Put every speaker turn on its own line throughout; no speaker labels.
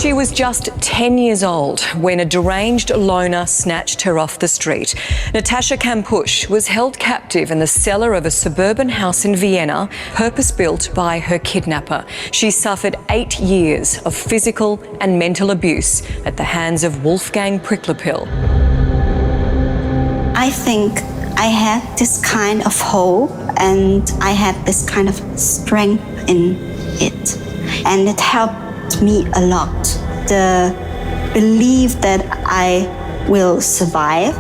She was just 10 years old when a deranged loner snatched her off the street. Natascha Kampusch was held captive in the cellar of a suburban house in Vienna, purpose-built by her kidnapper. She suffered 8 years of physical and mental abuse at the hands of Wolfgang Přiklopil.
I think I had this kind of hope and I had this kind of strength in it. And it helped me a lot. The belief that I will survive.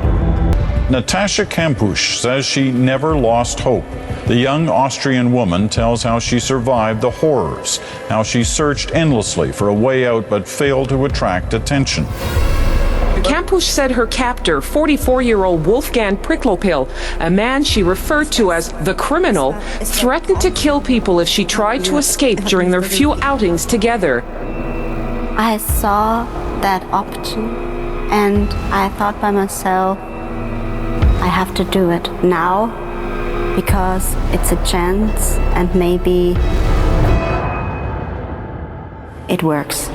Natascha Kampusch says she never lost hope. The young Austrian woman tells how she survived the horrors, how she searched endlessly for a way out but failed to attract attention.
Kampusch said her captor, 44-year-old Wolfgang Přiklopil, a man she referred to as the criminal, threatened to kill people if she tried to escape during their few outings together.
I saw that option and I thought by myself, I have to do it now because it's a chance and maybe it works.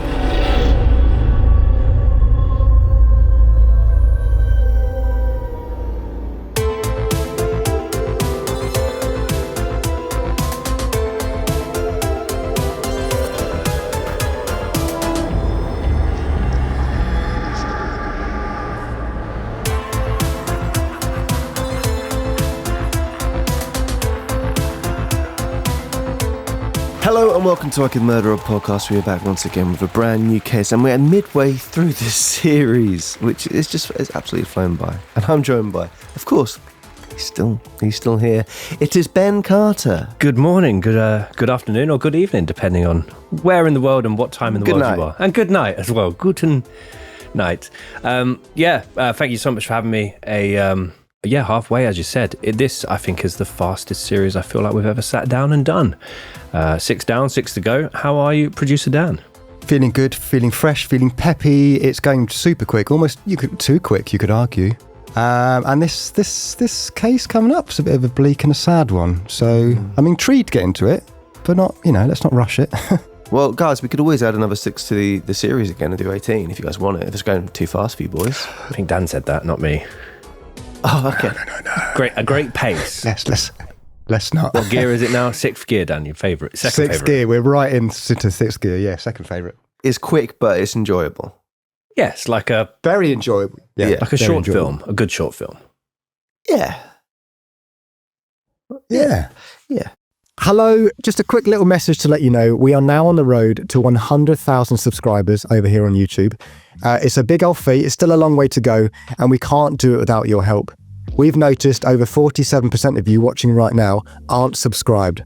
Hello and welcome to I Could Murder a Podcast. We are back once again with a brand new case and we're midway through this series, which is it's absolutely flown by. And I'm joined by, of course, he's still here. It is Ben Carter.
Good morning, good afternoon or good evening, depending on where in the world and what time in the world you are. And good night as well. Guten night. Thank you so much for having me. Halfway, as you said. This, I think, is the fastest series I feel like we've ever sat down and done. 6 down, 6 to go. How are you, Producer Dan?
Feeling good, feeling fresh, feeling peppy. It's going super quick, almost too quick, you could argue. And this case coming up is a bit of a bleak and a sad one. So I'm intrigued to get into it, but not, let's not rush it.
Well, guys, we could always add another 6 to the series again and do 18 if you guys want it. If it's going too fast for you boys.
I think Dan said that, not me.
Oh, okay.
No. A great pace.
Let's not.
What gear is it now? 6th gear, Dan, your favourite?
Sixth gear. We're right into 6th gear. Yeah, second favourite.
It's quick, but it's enjoyable.
Yes, like a...
Very enjoyable. Yeah,
like a short film. A good short film.
Yeah. Hello, just a quick little message to let you know, we are now on the road to 100,000 subscribers over here on YouTube. It's a big old feat, it's still a long way to go, and we can't do it without your help. We've noticed over 47% of you watching right now aren't subscribed.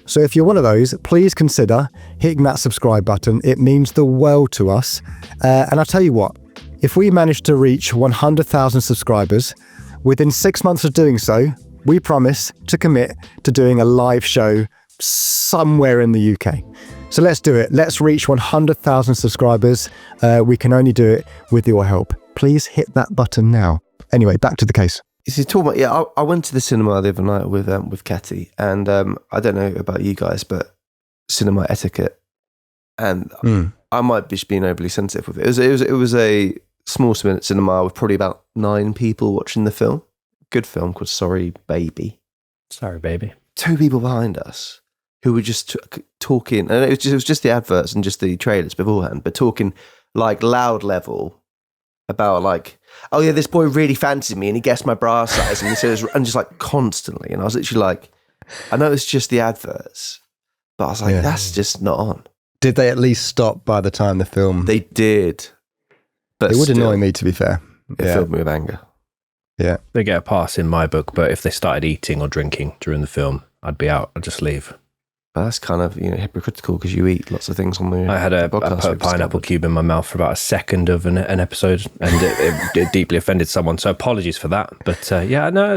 So if you're one of those, please consider hitting that subscribe button. It means the world to us. And I'll tell you what, if we manage to reach 100,000 subscribers, within 6 months of doing so, we promise to commit to doing a live show somewhere in the UK. So let's do it. Let's reach 100,000 subscribers. We can only do it with your help. Please hit that button now. Anyway, back to the case.
Is talking about, I went to the cinema the other night with Katie, and I don't know about you guys, but cinema etiquette, and I might be being overly sensitive with it. It was a small cinema with probably about 9 people watching the film. Good film called Sorry Baby. 2 people behind us who were just talking, and it was just the adverts and just the trailers beforehand, but talking like loud level about like, oh yeah, this boy really fancied me and he guessed my bra size, and he says, and just like constantly, and I was literally like, I know it's just the adverts, but I was like, that's just not on.
Did they at least stop by the time the film?
They did, but
it would annoy me, to be fair.
It filled me with anger.
Yeah,
they get a pass in my book, but if they started eating or drinking during the film, I'd be out. I'd just leave.
But that's kind of hypocritical because you eat lots of things on the.
I had a pineapple cube in my mouth for about a second of an episode, and it deeply offended someone. So apologies for that. But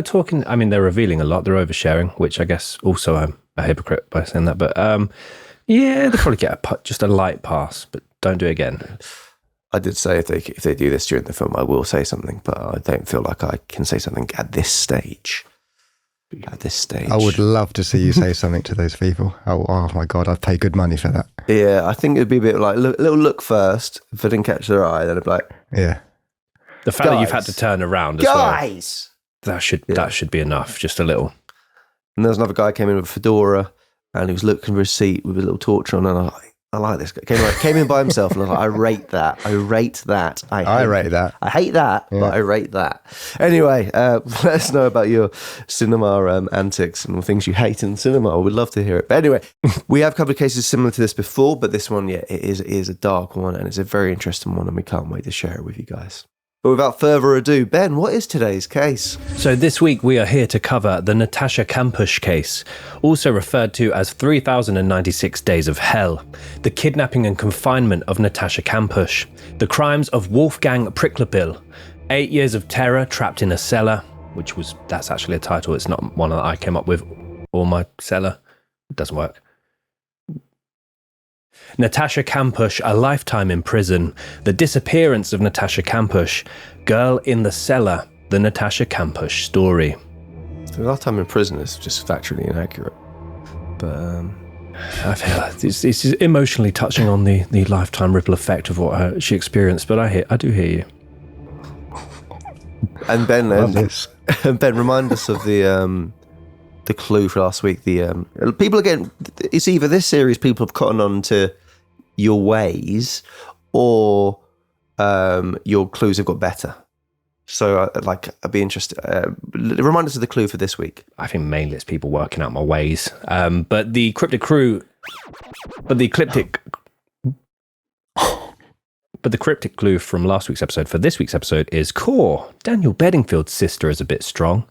talking. I mean, they're revealing a lot. They're oversharing, which I guess also I'm a hypocrite by saying that. But they probably get just a light pass, but don't do it again.
I did say if they do this during the film, I will say something, but I don't feel like I can say something at this stage. at this stage.
I would love to see you say something to those people. Oh my God, I'd pay good money for that.
Yeah, I think it'd be a bit like a little look first. If I didn't catch their eye, then I'd be like,
yeah.
The fact that you've had to turn around as
guys!
well. That should be enough. Just a little.
And there was another guy came in with a fedora, and he was looking for a seat with a little torch on, and I was like, I like this guy. Came in by himself, and I was like, I rate that. I rate that. I rate that. I hate that, but I rate that. Anyway, let us know about your cinema antics and things you hate in cinema. We'd love to hear it. But anyway, we have a couple of cases similar to this before, but this one, it is a dark one, and it's a very interesting one, and we can't wait to share it with you guys. But without further ado, Ben, what is today's case?
So this week we are here to cover the Natascha Kampusch case, also referred to as 3096 Days of Hell, the kidnapping and confinement of Natascha Kampusch, the crimes of Wolfgang Přiklopil, 8 years of terror trapped in a cellar, that's actually a title, it's not one that I came up with, or my cellar, it doesn't work. Natascha Kampusch, a lifetime in prison. The disappearance of Natascha Kampusch. Girl in the cellar. The Natascha Kampusch story.
The lifetime in prison is just factually inaccurate. But
I feel like this is emotionally touching on the lifetime ripple effect of what she experienced. But I do hear you.
And Ben, Ben, remind us of the clue for last week. People again. It's either this series people have cottoned on to your ways, or your clues have got better. So, I'd be interested. Remind us of the clue for this week.
I think mainly it's people working out my ways. But the cryptic clue from last week's episode for this week's episode is core. Daniel Bedingfield's sister is a bit strong.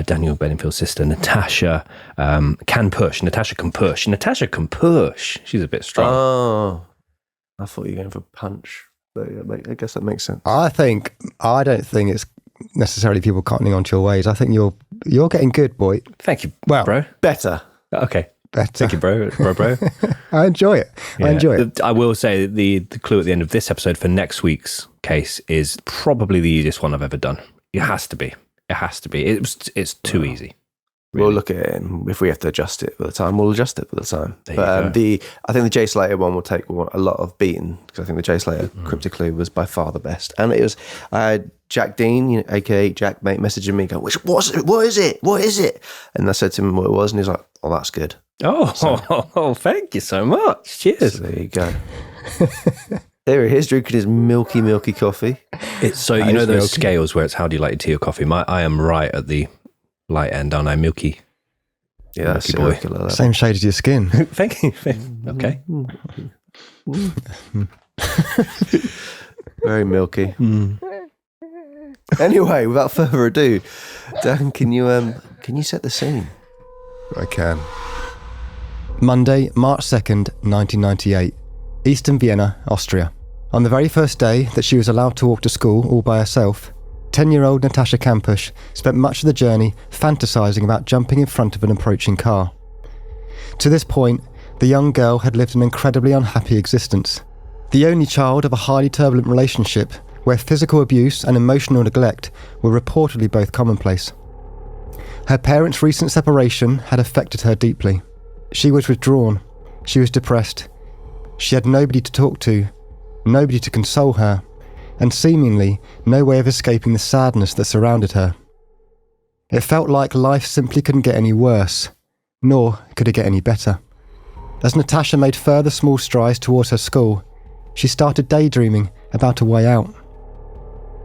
Daniel Bedingfield's sister, Natascha Kampusch. Natascha Kampusch. She's a bit strong.
Oh, I thought you were going for punch. But yeah, I guess that makes sense.
I don't think it's necessarily people cottoning onto your ways. I think you're getting good, boy.
Thank you,
well,
bro.
Better.
Okay.
Better.
Thank you, bro.
I enjoy it.
Yeah.
I enjoy it.
I will say the clue at the end of this episode for next week's case is probably the easiest one I've ever done. It has to be. It's too easy. Really.
We'll look at it, and if we have to adjust it for the time, we'll adjust it for the time.
There
But I think the Jay Slater one will take a lot of beating, because I think the Jay Slater cryptic clue was by far the best. And it was Jack Dean, aka Jack, mate, messaging me, going, "What is it?" And I said to him what it was, and he's like, "Oh, that's good."
Oh, thank you so much. Cheers.
So there you go. There he is, drinking his milky coffee.
It's so you know those scales where it's how do you like your tea or coffee? I am right at the light end, aren't I? Milky.
Yeah,
milky boy.
Like
Same shade as your skin.
Thank you. Okay.
Very milky. Anyway, without further ado, Dan, can you set the scene?
I can. Monday, March 2nd, 1998. Eastern Vienna, Austria. On the very first day that she was allowed to walk to school all by herself, 10-year-old Natascha Kampusch spent much of the journey fantasising about jumping in front of an approaching car. To this point, the young girl had lived an incredibly unhappy existence. The only child of a highly turbulent relationship where physical abuse and emotional neglect were reportedly both commonplace. Her parents' recent separation had affected her deeply. She was withdrawn. She was depressed. She had nobody to talk to, nobody to console her, and seemingly no way of escaping the sadness that surrounded her. It felt like life simply couldn't get any worse, nor could it get any better. As Natascha made further small strides towards her school, she started daydreaming about a way out.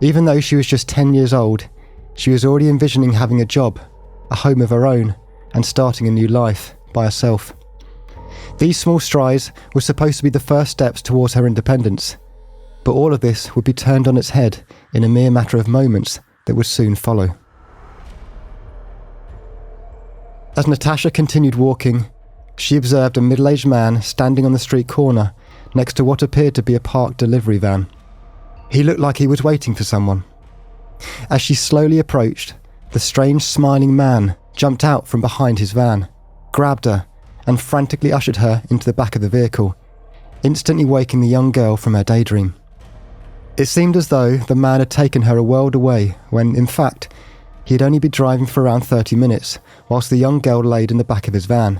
Even though she was just 10 years old, she was already envisioning having a job, a home of her own, and starting a new life by herself. These small strides were supposed to be the first steps towards her independence, but all of this would be turned on its head in a mere matter of moments that would soon follow. As Natascha continued walking, she observed a middle-aged man standing on the street corner next to what appeared to be a parked delivery van. He looked like he was waiting for someone. As she slowly approached, the strange smiling man jumped out from behind his van, grabbed her, and frantically ushered her into the back of the vehicle, instantly waking the young girl from her daydream. It seemed as though the man had taken her a world away when, in fact, he had only been driving for around 30 minutes, whilst the young girl laid in the back of his van.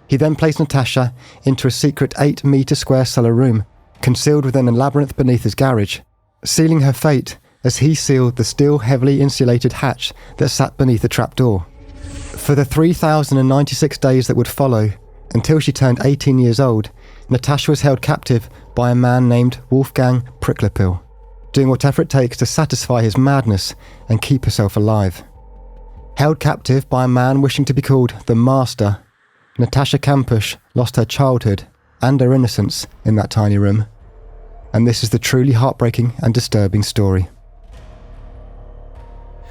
He then placed Natascha into a secret 8-metre square cellar room, concealed within a labyrinth beneath his garage, sealing her fate as he sealed the still heavily insulated hatch that sat beneath the trapdoor. For the 3,096 days that would follow, until she turned 18 years old, Natascha was held captive by a man named Wolfgang Přiklopil, doing whatever it takes to satisfy his madness and keep herself alive. Held captive by a man wishing to be called the Master, Natascha Kampusch lost her childhood and her innocence in that tiny room. And this is the truly heartbreaking and disturbing story.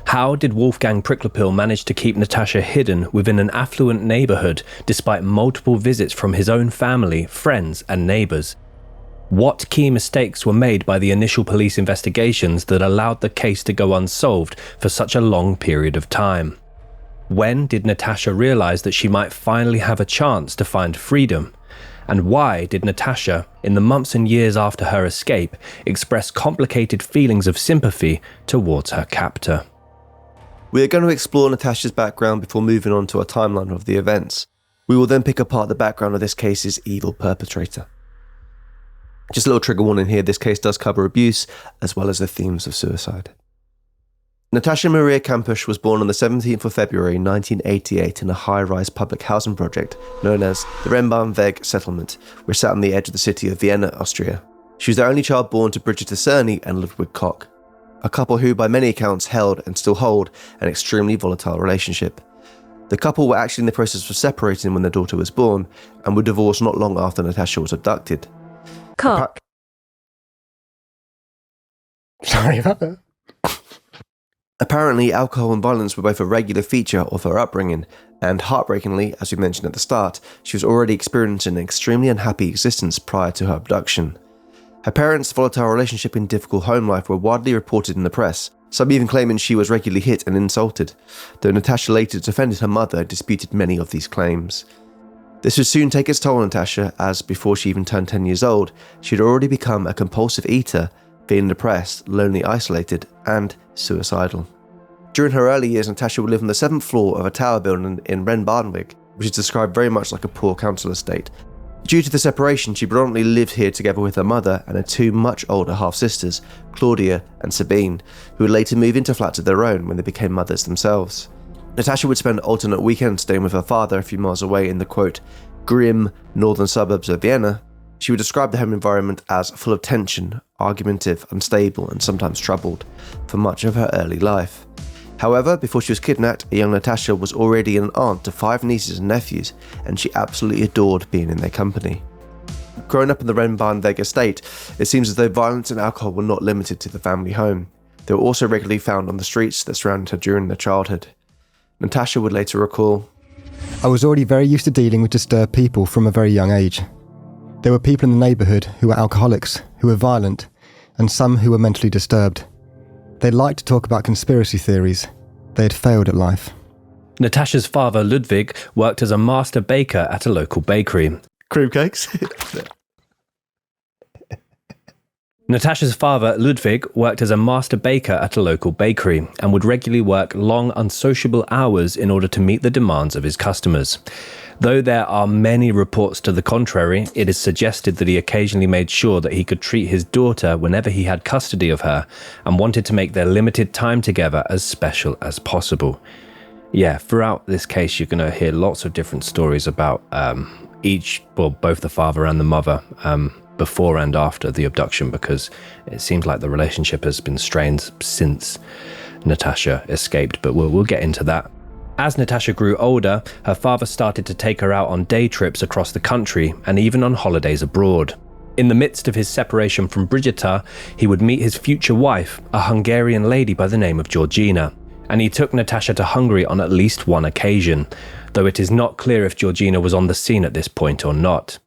How did Wolfgang Přiklopil manage to keep Natascha hidden within an affluent neighbourhood despite multiple visits from his own family, friends and neighbours? What key mistakes were made by the initial police investigations that allowed the case to go unsolved for such a long period of time? When did Natascha realise that she might finally have a chance to find freedom? And why did Natascha, in the months and years after her escape, express complicated feelings of sympathy towards her captor?
We are going to explore Natascha's background before moving on to our timeline of the events. We will then pick apart the background of this case's evil perpetrator. Just a little trigger warning here, this case does cover abuse, as well as the themes of suicide. Natascha Maria Kampusch was born on the 17th of February 1988 in a high-rise public housing project known as the Rennbahnweg settlement, which sat on the edge of the city of Vienna, Austria. She was the only child born to Brigitte Cerny and Ludwig Koch, a couple who by many accounts held and still hold an extremely volatile relationship. The couple were actually in the process of separating when their daughter was born and were divorced not long after Natascha was abducted.
Cock.
Sorry about that.
Apparently, alcohol and violence were both a regular feature of her upbringing, and heartbreakingly, as we mentioned at the start, she was already experiencing an extremely unhappy existence prior to her abduction. Her parents' volatile relationship and difficult home life were widely reported in the press, some even claiming she was regularly hit and insulted, though Natascha later defended her mother and disputed many of these claims. This would soon take its toll on Natascha, as before she even turned 10 years old, she had already become a compulsive eater, feeling depressed, lonely, isolated, and suicidal. During her early years, Natascha would live on the 7th floor of a tower building in Rennbahnweg, which is described very much like a poor council estate. Due to the separation, she predominantly lived here together with her mother and her two much older half-sisters, Claudia and Sabine, who would later move into flats of their own when they became mothers themselves. Natascha would spend alternate weekends staying with her father a few miles away in the, quote, grim northern suburbs of Vienna. She would describe the home environment as full of tension, argumentative, unstable, and sometimes troubled for much of her early life. However, before she was kidnapped, a young Natascha was already an aunt to 5 nieces and nephews, and she absolutely adored being in their company. Growing up in the Rennbahnweg estate, it seems as though violence and alcohol were not limited to the family home. They were also regularly found on the streets that surrounded her during her childhood. Natascha would later recall,
I was already very used to dealing with disturbed people from a very young age. There were people in the neighbourhood who were alcoholics, who were violent, and some who were mentally disturbed. They liked to talk about conspiracy theories. They had failed at life.
Natascha's father, Ludwig, worked as a master baker at a local bakery.
cream cakes.
Natascha's father, Ludwig, worked as a master baker at a local bakery and would regularly work long, unsociable hours in order to meet the demands of his customers. Though there are many reports to the contrary, it is suggested that he occasionally made sure that he could treat his daughter whenever he had custody of her and wanted to make their limited time together as special as possible. Yeah, throughout this case, you're going to hear lots of different stories about both the father and the mother, before and after the abduction, because it seems like the relationship has been strained since Natascha escaped, but we'll get into that. As Natascha grew older, her father started to take her out on day trips across the country and even on holidays abroad. In the midst of his separation from Brigitte, he would meet his future wife, a Hungarian lady by the name of Georgina, and he took Natascha to Hungary on at least one occasion, though it is not clear if Georgina was on the scene at this point or not.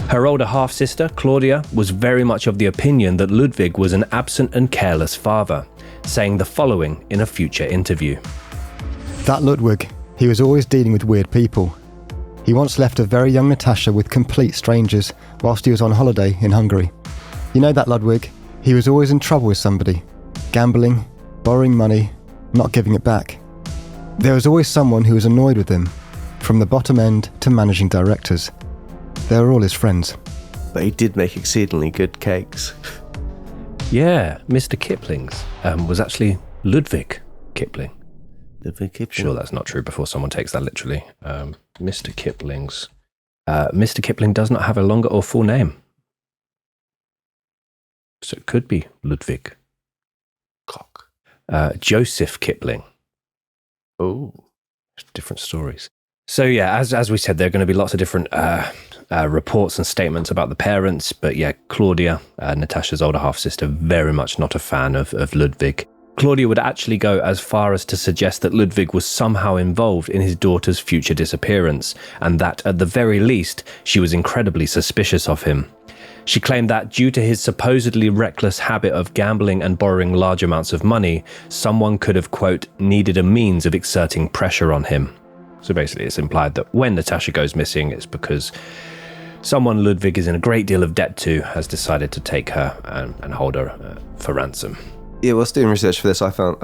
Her older half-sister, Claudia, was very much of the opinion that Ludwig was an absent and careless father, saying the following in a future interview.
That Ludwig, he was always dealing with weird people. He once left a very young Natascha with complete strangers whilst he was on holiday in Hungary. You know that Ludwig? He was always in trouble with somebody. Gambling, borrowing money, not giving it back. There was always someone who was annoyed with him, from the bottom end to managing directors. They were all his friends.
But he did make exceedingly good cakes.
Yeah, Mr. Kipling's was actually Ludwig Kipling.
Ludwig Kipling?
Sure, that's not true before someone takes that literally. Mr. Kipling's. Mr. Kipling does not have a longer or full name. So it could be Ludwig.
Cock.
Joseph Kipling.
Oh.
Different stories. So yeah, as we said, there are going to be lots of different reports and statements about the parents. But yeah, Claudia, Natascha's older half-sister, very much not a fan of Ludwig. Claudia would actually go as far as to suggest that Ludwig was somehow involved in his daughter's future disappearance, and that, at the very least, she was incredibly suspicious of him. She claimed that due to his supposedly reckless habit of gambling and borrowing large amounts of money, someone could have, quote, needed a means of exerting pressure on him. So basically, it's implied that when Natascha goes missing, it's because someone Ludwig is in a great deal of debt to has decided to take her and hold her for ransom.
Yeah, whilst doing research for this, I found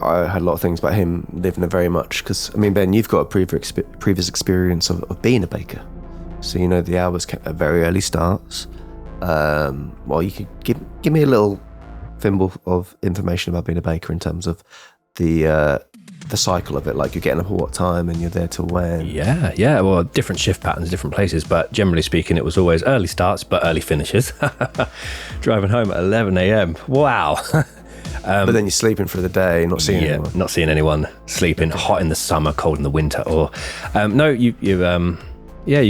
I had a lot of things about him living very much. Because, I mean, Ben, you've got a previous experience of being a baker. So you know the hours kept at very early starts. Well, you could give me a little thimble of information about being a baker in terms of the cycle of it. Like, you're getting up at what time and you're there till when?
Yeah. Well, different shift patterns, different places, but generally speaking, it was always early starts but early finishes. Driving home at 11 a.m. Wow.
But then you're sleeping for the day, not seeing anyone.
Not seeing anyone, sleeping, hot in the summer, cold in the winter. Or no, you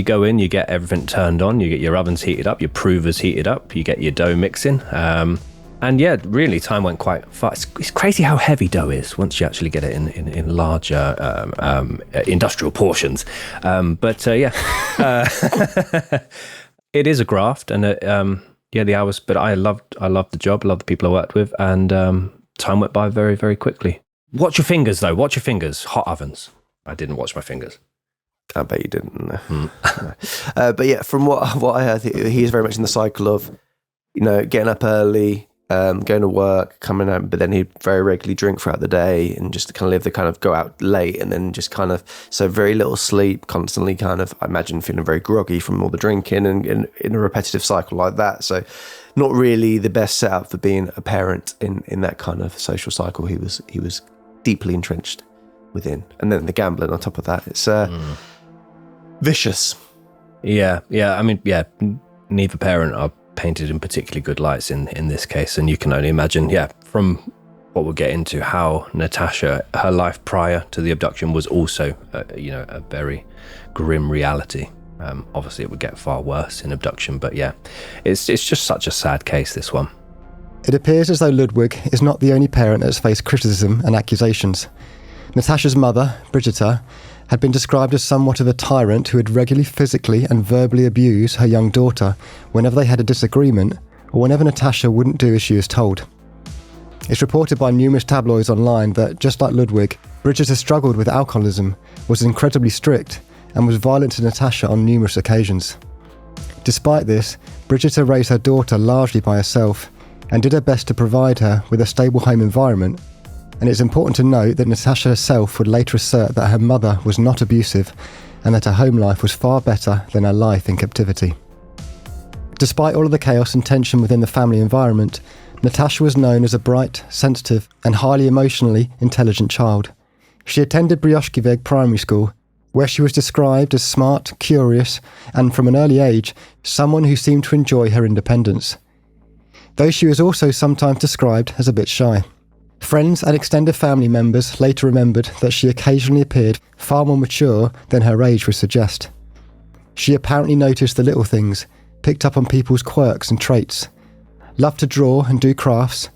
go in, you get everything turned on, you get your ovens heated up, your provers heated up, you get your dough mixing. And yeah, really, time went quite fast. It's crazy how heavy dough is once you actually get it in larger industrial portions. It is a graft, and the hours. But I loved the job, loved the people I worked with, and time went by very, very quickly. Watch your fingers, though. Watch your fingers. Hot ovens. I didn't watch my fingers.
I bet you didn't. No. But yeah, from what I heard, he is very much in the cycle of, getting up early, going to work, coming out, but then he'd very regularly drink throughout the day and just kind of live the kind of go out late and then just kind of, so very little sleep, constantly kind of, I imagine, feeling very groggy from all the drinking and in a repetitive cycle like that. So not really the best setup for being a parent in that kind of social cycle he was deeply entrenched within. And then the gambling on top of that, it's vicious.
Yeah. I mean, neither parent are painted in particularly good lights in this case, and you can only imagine, from what we'll get into, how Natascha, her life prior to the abduction was also, a very grim reality. Obviously, it would get far worse in abduction, but it's just such a sad case, this one.
It appears as though Ludwig is not the only parent that has faced criticism and accusations. Natascha's mother, Brigitta, had been described as somewhat of a tyrant who would regularly physically and verbally abuse her young daughter whenever they had a disagreement or whenever Natascha wouldn't do as she was told. It's reported by numerous tabloids online that, just like Ludwig, Brigitta struggled with alcoholism, was incredibly strict, and was violent to Natascha on numerous occasions. Despite this, Brigitta raised her daughter largely by herself and did her best to provide her with a stable home environment. And it's important to note that Natascha herself would later assert that her mother was not abusive and that her home life was far better than her life in captivity. Despite all of the chaos and tension within the family environment, Natascha was known as a bright, sensitive and highly emotionally intelligent child. She attended Brioškiveg Primary School, where she was described as smart, curious and, from an early age, someone who seemed to enjoy her independence. Though she was also sometimes described as a bit shy. Friends and extended family members later remembered that she occasionally appeared far more mature than her age would suggest. She apparently noticed the little things, picked up on people's quirks and traits, loved to draw and do crafts,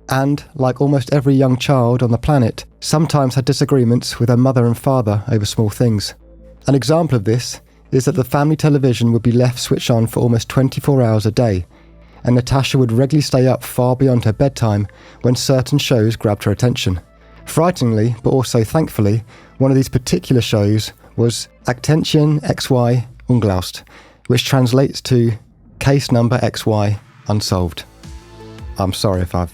and, like almost every young child on the planet, sometimes had disagreements with her mother and father over small things. An example of this is that the family television would be left switched on for almost 24 hours a day, and Natascha would regularly stay up far beyond her bedtime when certain shows grabbed her attention. Frighteningly, but also thankfully, one of these particular shows was Attention XY Unglaust, which translates to Case Number XY Unsolved. I'm sorry if I've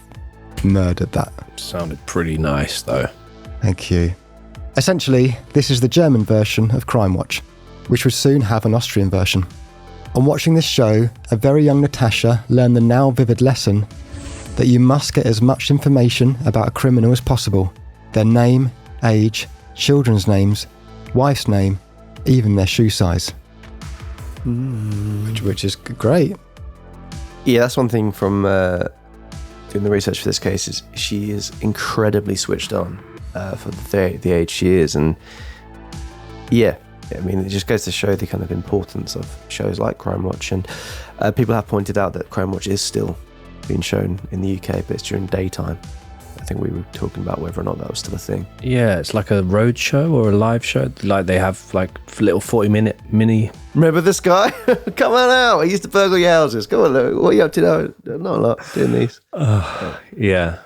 murdered that.
Sounded pretty nice, though.
Thank you. Essentially, this is the German version of Crime Watch, which would soon have an Austrian version. On watching this show, a very young Natascha learned the now vivid lesson that you must get as much information about a criminal as possible. Their name, age, children's names, wife's name, even their shoe size. Which is great.
Yeah, that's one thing from doing the research for this case is she is incredibly switched on for the age she is. And yeah, I mean, it just goes to show the kind of importance of shows like Crime Watch. And people have pointed out that Crime Watch is still being shown in the UK, but it's during daytime. I think we were talking about whether or not that was still a thing.
Yeah, it's like a road show or a live show. Like they have like little 40-minute mini.
Remember this guy? Come on out. I used to burgle your houses. Come on, look. What are you up to now? Not a lot doing these.
Yeah.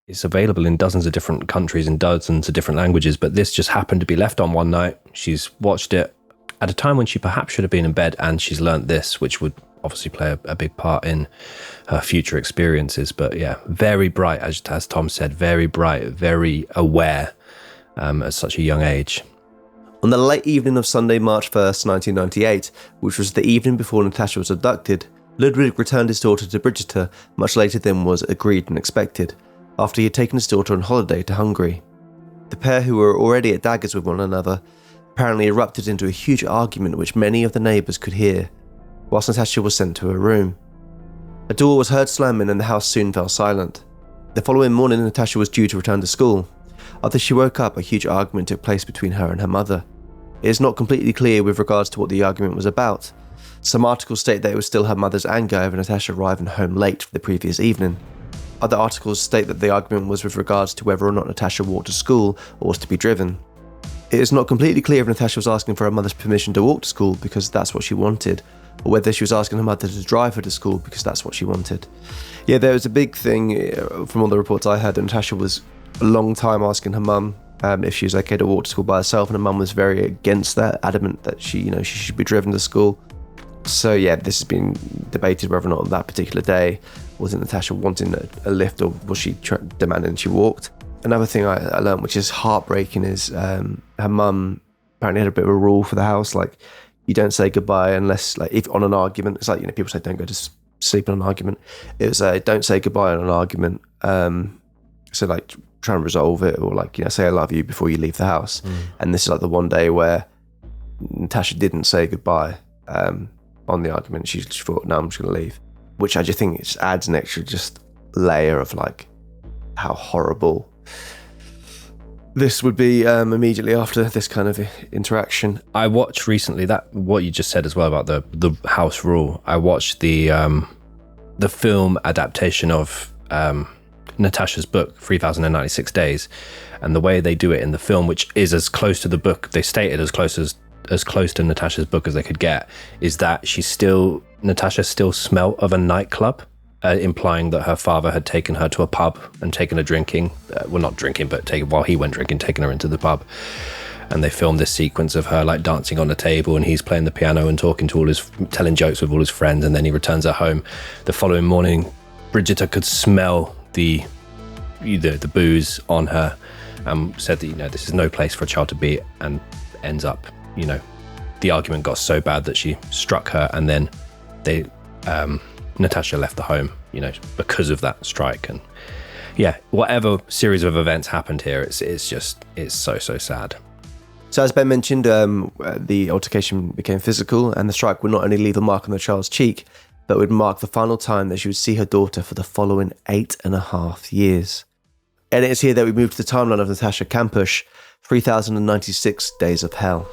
It's available in dozens of different countries in dozens of different languages, but this just happened to be left on one night. She's watched it at a time when she perhaps should have been in bed, and she's learnt this, which would obviously play a big part in her future experiences. But yeah, very bright, as Tom said, very bright, very aware at such a young age.
On the late evening of Sunday, March 1st, 1998, which was the evening before Natascha was abducted, Ludwig returned his daughter to Brigitte much later than was agreed and expected, after he had taken his daughter on holiday to Hungary. The pair, who were already at daggers with one another, apparently erupted into a huge argument which many of the neighbours could hear, whilst Natascha was sent to her room. A door was heard slamming and the house soon fell silent. The following morning, Natascha was due to return to school. After she woke up, a huge argument took place between her and her mother. It is not completely clear with regards to what the argument was about. Some articles state that it was still her mother's anger over Natascha arriving home late the previous evening. Other articles state that the argument was with regards to whether or not Natascha walked to school or was to be driven. It is not completely clear if Natascha was asking for her mother's permission to walk to school because that's what she wanted, or whether she was asking her mother to drive her to school because that's what she wanted. Yeah, there was a big thing from all the reports I heard that Natascha was a long time asking her mum if she was okay to walk to school by herself, and her mum was very against that, adamant that she should be driven to school. So yeah, this has been debated whether or not on that particular day wasn't Natascha wanting a lift, or was she demanding she walked. Another thing I learned, which is heartbreaking, is her mum apparently had a bit of a rule for the house, like you don't say goodbye unless, like, if on an argument, it's like, people say don't go to sleep on an argument. It was don't say goodbye on an argument. So like try and resolve it, or like, say I love you before you leave the house. And this is like the one day where Natascha didn't say goodbye on the argument. She just thought, no, I'm just going to leave. Which I just think it just adds an extra just layer of like how horrible this would be immediately after this kind of interaction.
I watched recently that what you just said as well about the house rule. I watched the film adaptation of Natascha's book 3096 Days, and the way they do it in the film, which is as close to the book, they stated as close to Natascha's book as they could get, is that Natascha still smelt of a nightclub, implying that her father had taken her to a pub and taken her drinking. Well, not drinking, but while he went drinking, taken her into the pub. And they filmed this sequence of her like dancing on a table, and he's playing the piano and telling jokes with all his friends, and then he returns her home. The following morning, Brigitte could smell the booze on her, and said that this is no place for a child to be, and ends up the argument got so bad that she struck her, and then Natascha left the home because of that strike. And yeah, whatever series of events happened here, it's so sad.
So as Ben mentioned, the altercation became physical, and the strike would not only leave a mark on the child's cheek, but would mark the final time that she would see her daughter for the following 8.5 years. And it's here that we move to the timeline of Natascha Kampusch, 3096 Days of Hell.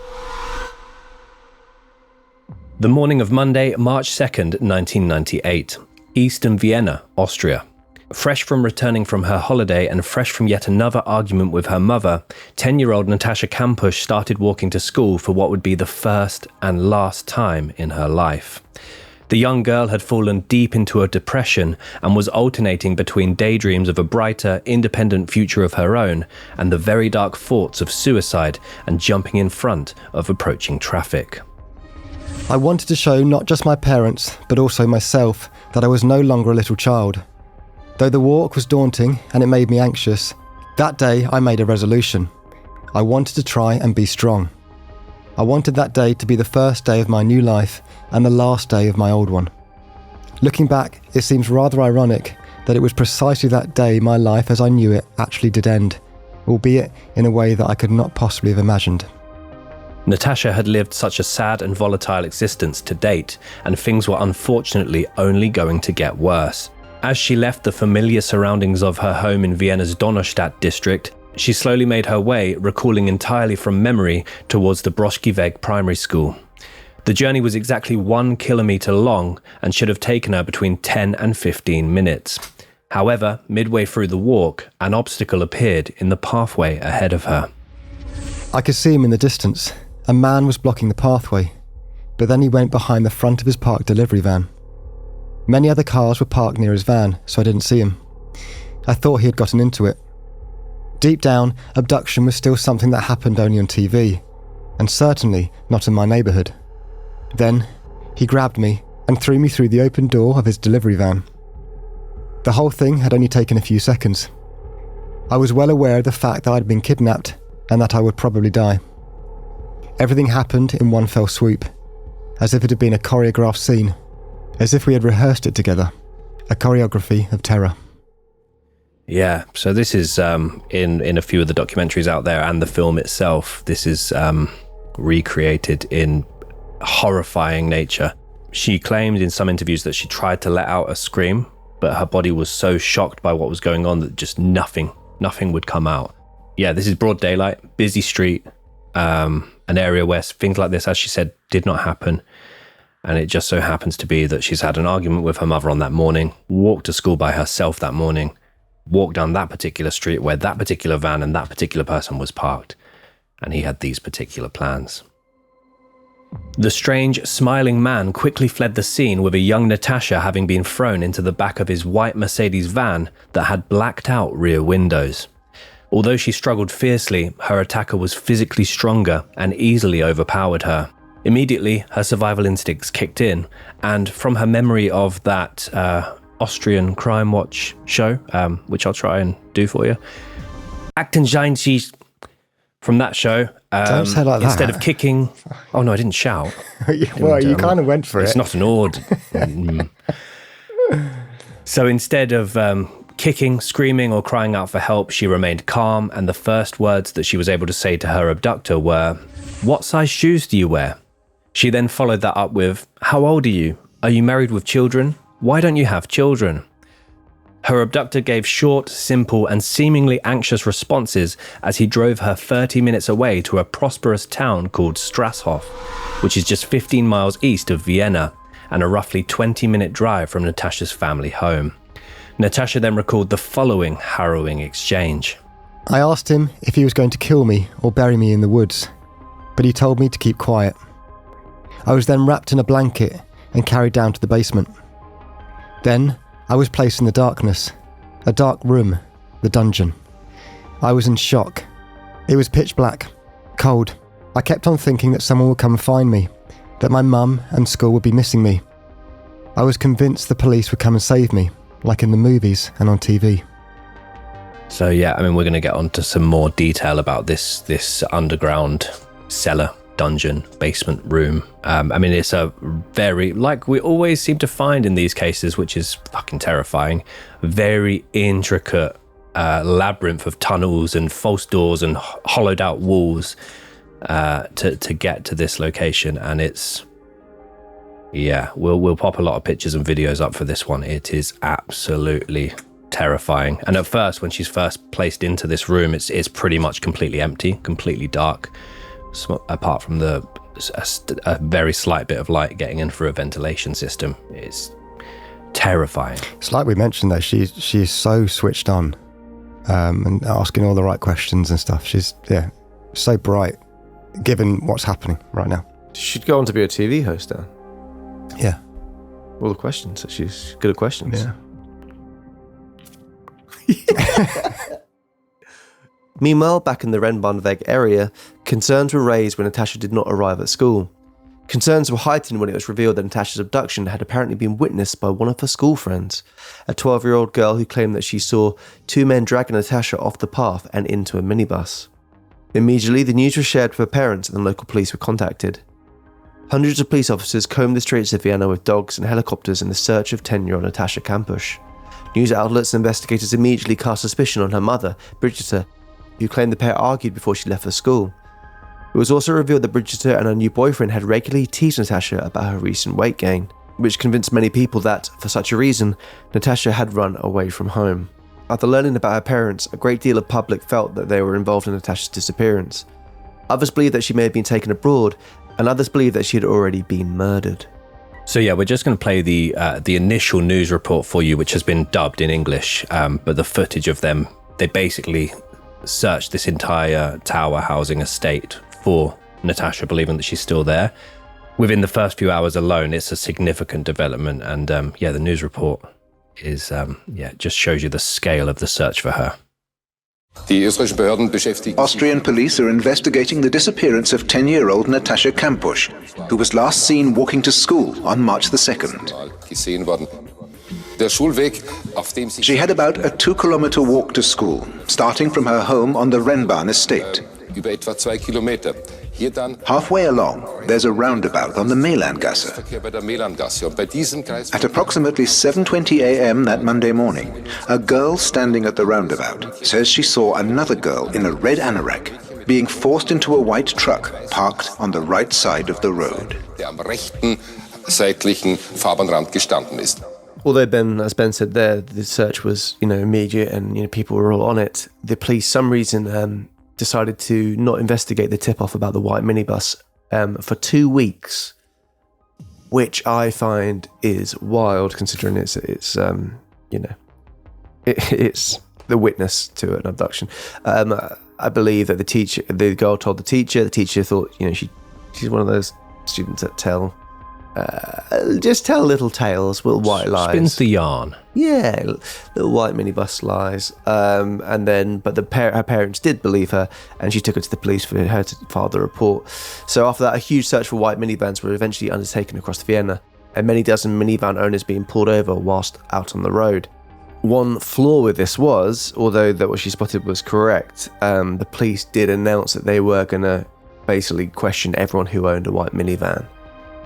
The morning of Monday, March 2nd, 1998, Eastern Vienna, Austria. Fresh from returning from her holiday and fresh from yet another argument with her mother, 10-year-old Natascha Kampusch started walking to school for what would be the first and last time in her life. The young girl had fallen deep into a depression and was alternating between daydreams of a brighter, independent future of her own and the very dark thoughts of suicide and jumping in front of approaching traffic.
I wanted to show not just my parents, but also myself, that I was no longer a little child. Though the walk was daunting and it made me anxious, That day, I made a resolution. I wanted to try and be strong. I wanted that day to be the first day of my new life and the last day of my old one. Looking back, it seems rather ironic that it was precisely that day my life as I knew it actually did end, albeit in a way that I could not possibly have imagined.
Natascha had lived such a sad and volatile existence to date, and things were unfortunately only going to get worse. As she left the familiar surroundings of her home in Vienna's Donnerstadt district, she slowly made her way, recalling entirely from memory, towards the Broschkiveg primary school. The journey was exactly 1 kilometre long and should have taken her between 10 and 15 minutes. However, midway through the walk, an obstacle appeared in the pathway ahead of her.
I could see him in the distance. A man was blocking the pathway, but then he went behind the front of his parked delivery van. Many other cars were parked near his van, so I didn't see him. I thought he had gotten into it. Deep down, abduction was still something that happened only on TV, and certainly not in my neighbourhood. Then, he grabbed me and threw me through the open door of his delivery van. The whole thing had only taken a few seconds. I was well aware of the fact that I'd been kidnapped and that I would probably die. Everything happened in one fell swoop, as if it had been a choreographed scene, as if we had rehearsed it together, a choreography of terror.
Yeah, so this is in a few of the documentaries out there and the film itself. This is recreated in horrifying nature. She claimed in some interviews that she tried to let out a scream, but her body was so shocked by what was going on that just nothing would come out. Yeah, this is broad daylight, busy street, an area where things like this, as she said, did not happen. And it just so happens to be that she's had an argument with her mother on that morning, walked to school by herself that morning, walked down that particular street where that particular van and that particular person was parked, and he had these particular plans. The strange, smiling man quickly fled the scene, with a young Natascha having been thrown into the back of his white Mercedes van that had blacked out rear windows. Although she struggled fiercely, her attacker was physically stronger and easily overpowered her. Immediately, her survival instincts kicked in, and from her memory of that Austrian Crime Watch show, which I'll try and do for you, Akten sein Sie, from that show,
Don't say like
instead
that.
of kicking... Oh no, I didn't shout.
Well, you kind of went for it.
It's not an ord. So instead of kicking, screaming or crying out for help, she remained calm, and the first words that she was able to say to her abductor were, "What size shoes do you wear?" She then followed that up with, "How old are you? Are you married with children? Why don't you have children?" Her abductor gave short, simple, and seemingly anxious responses as he drove her 30 minutes away to a prosperous town called Strasshof, which is just 15 miles east of Vienna and a roughly 20-minute drive from Natascha's family home. Natascha then recalled the following harrowing exchange.
I asked him if he was going to kill me or bury me in the woods, but he told me to keep quiet. I was then wrapped in a blanket and carried down to the basement. Then, I was placed in the darkness, a dark room, the dungeon. I was in shock. It was pitch black, cold. I kept on thinking that someone would come and find me, that my mum and school would be missing me. I was convinced the police would come and save me, like in the movies and on TV.
So yeah, I mean, we're going to get onto some more detail about this underground cellar, dungeon, basement room. I mean, it's a very, like we always seem to find in these cases, which is fucking terrifying, very intricate labyrinth of tunnels and false doors and hollowed out walls to get to this location. And it's, yeah, we'll pop a lot of pictures and videos up for this one. It is absolutely terrifying. And at first, when she's first placed into this room, it's pretty much completely empty, completely dark, apart from a very slight bit of light getting in through a ventilation system. It's terrifying.
It's like we mentioned though, she's so switched on and asking all the right questions and stuff. She's so bright given what's happening right now.
She should go on to be a TV host now.
Yeah.
All the questions. She's good at questions.
Yeah.
Meanwhile, back in the Rennbahnweg area, concerns were raised when Natascha did not arrive at school. Concerns were heightened when it was revealed that Natascha's abduction had apparently been witnessed by one of her school friends, a 12-year-old girl who claimed that she saw two men dragging Natascha off the path and into a minibus. Immediately, the news was shared with her parents and the local police were contacted. Hundreds of police officers combed the streets of Vienna with dogs and helicopters in the search of 10-year-old Natascha Kampusch. News outlets and investigators immediately cast suspicion on her mother, Brigitte, who claimed the pair argued before she left for school. It was also revealed that Brigitte and her new boyfriend had regularly teased Natascha about her recent weight gain, which convinced many people that, for such a reason, Natascha had run away from home. After learning about her parents, a great deal of public felt that they were involved in Natascha's disappearance. Others believed that she may have been taken abroad, and others believed that she had already been murdered.
So yeah, we're just going to play the initial news report for you, which has been dubbed in English, but the footage of them, they basically searched this entire tower housing estate for Natascha, believing that she's still there. Within the first few hours alone, it's a significant development, and the news report is just shows you the scale of the search for her.
Austrian police are investigating the disappearance of 10-year-old Natascha Kampusch, who was last seen walking to school on March the 2nd. She had about a 2-kilometer walk to school, starting from her home on the Rennbahn estate. Halfway along, there's a roundabout on the Melangasse. At approximately 7:20 a.m. that Monday morning, a girl standing at the roundabout says she saw another girl in a red anorak being forced into a white truck parked on the right side of the road.
Although Ben, as Ben said there, the search was, immediate and, people were all on it, the police, some reason, decided to not investigate the tip-off about the white minibus for 2 weeks, which I find is wild, considering it's the witness to an abduction. I believe that the girl told the teacher thought, she's one of those students that tell little tales, little white lies.
Spins the yarn.
Yeah, little white minibus lies. But her parents did believe her, and she took it to the police for her to file the report. So after that, a huge search for white minivans were eventually undertaken across Vienna, and many dozen minivan owners being pulled over whilst out on the road. One flaw with this was, although that what she spotted was correct, the police did announce that they were going to basically question everyone who owned a white minivan,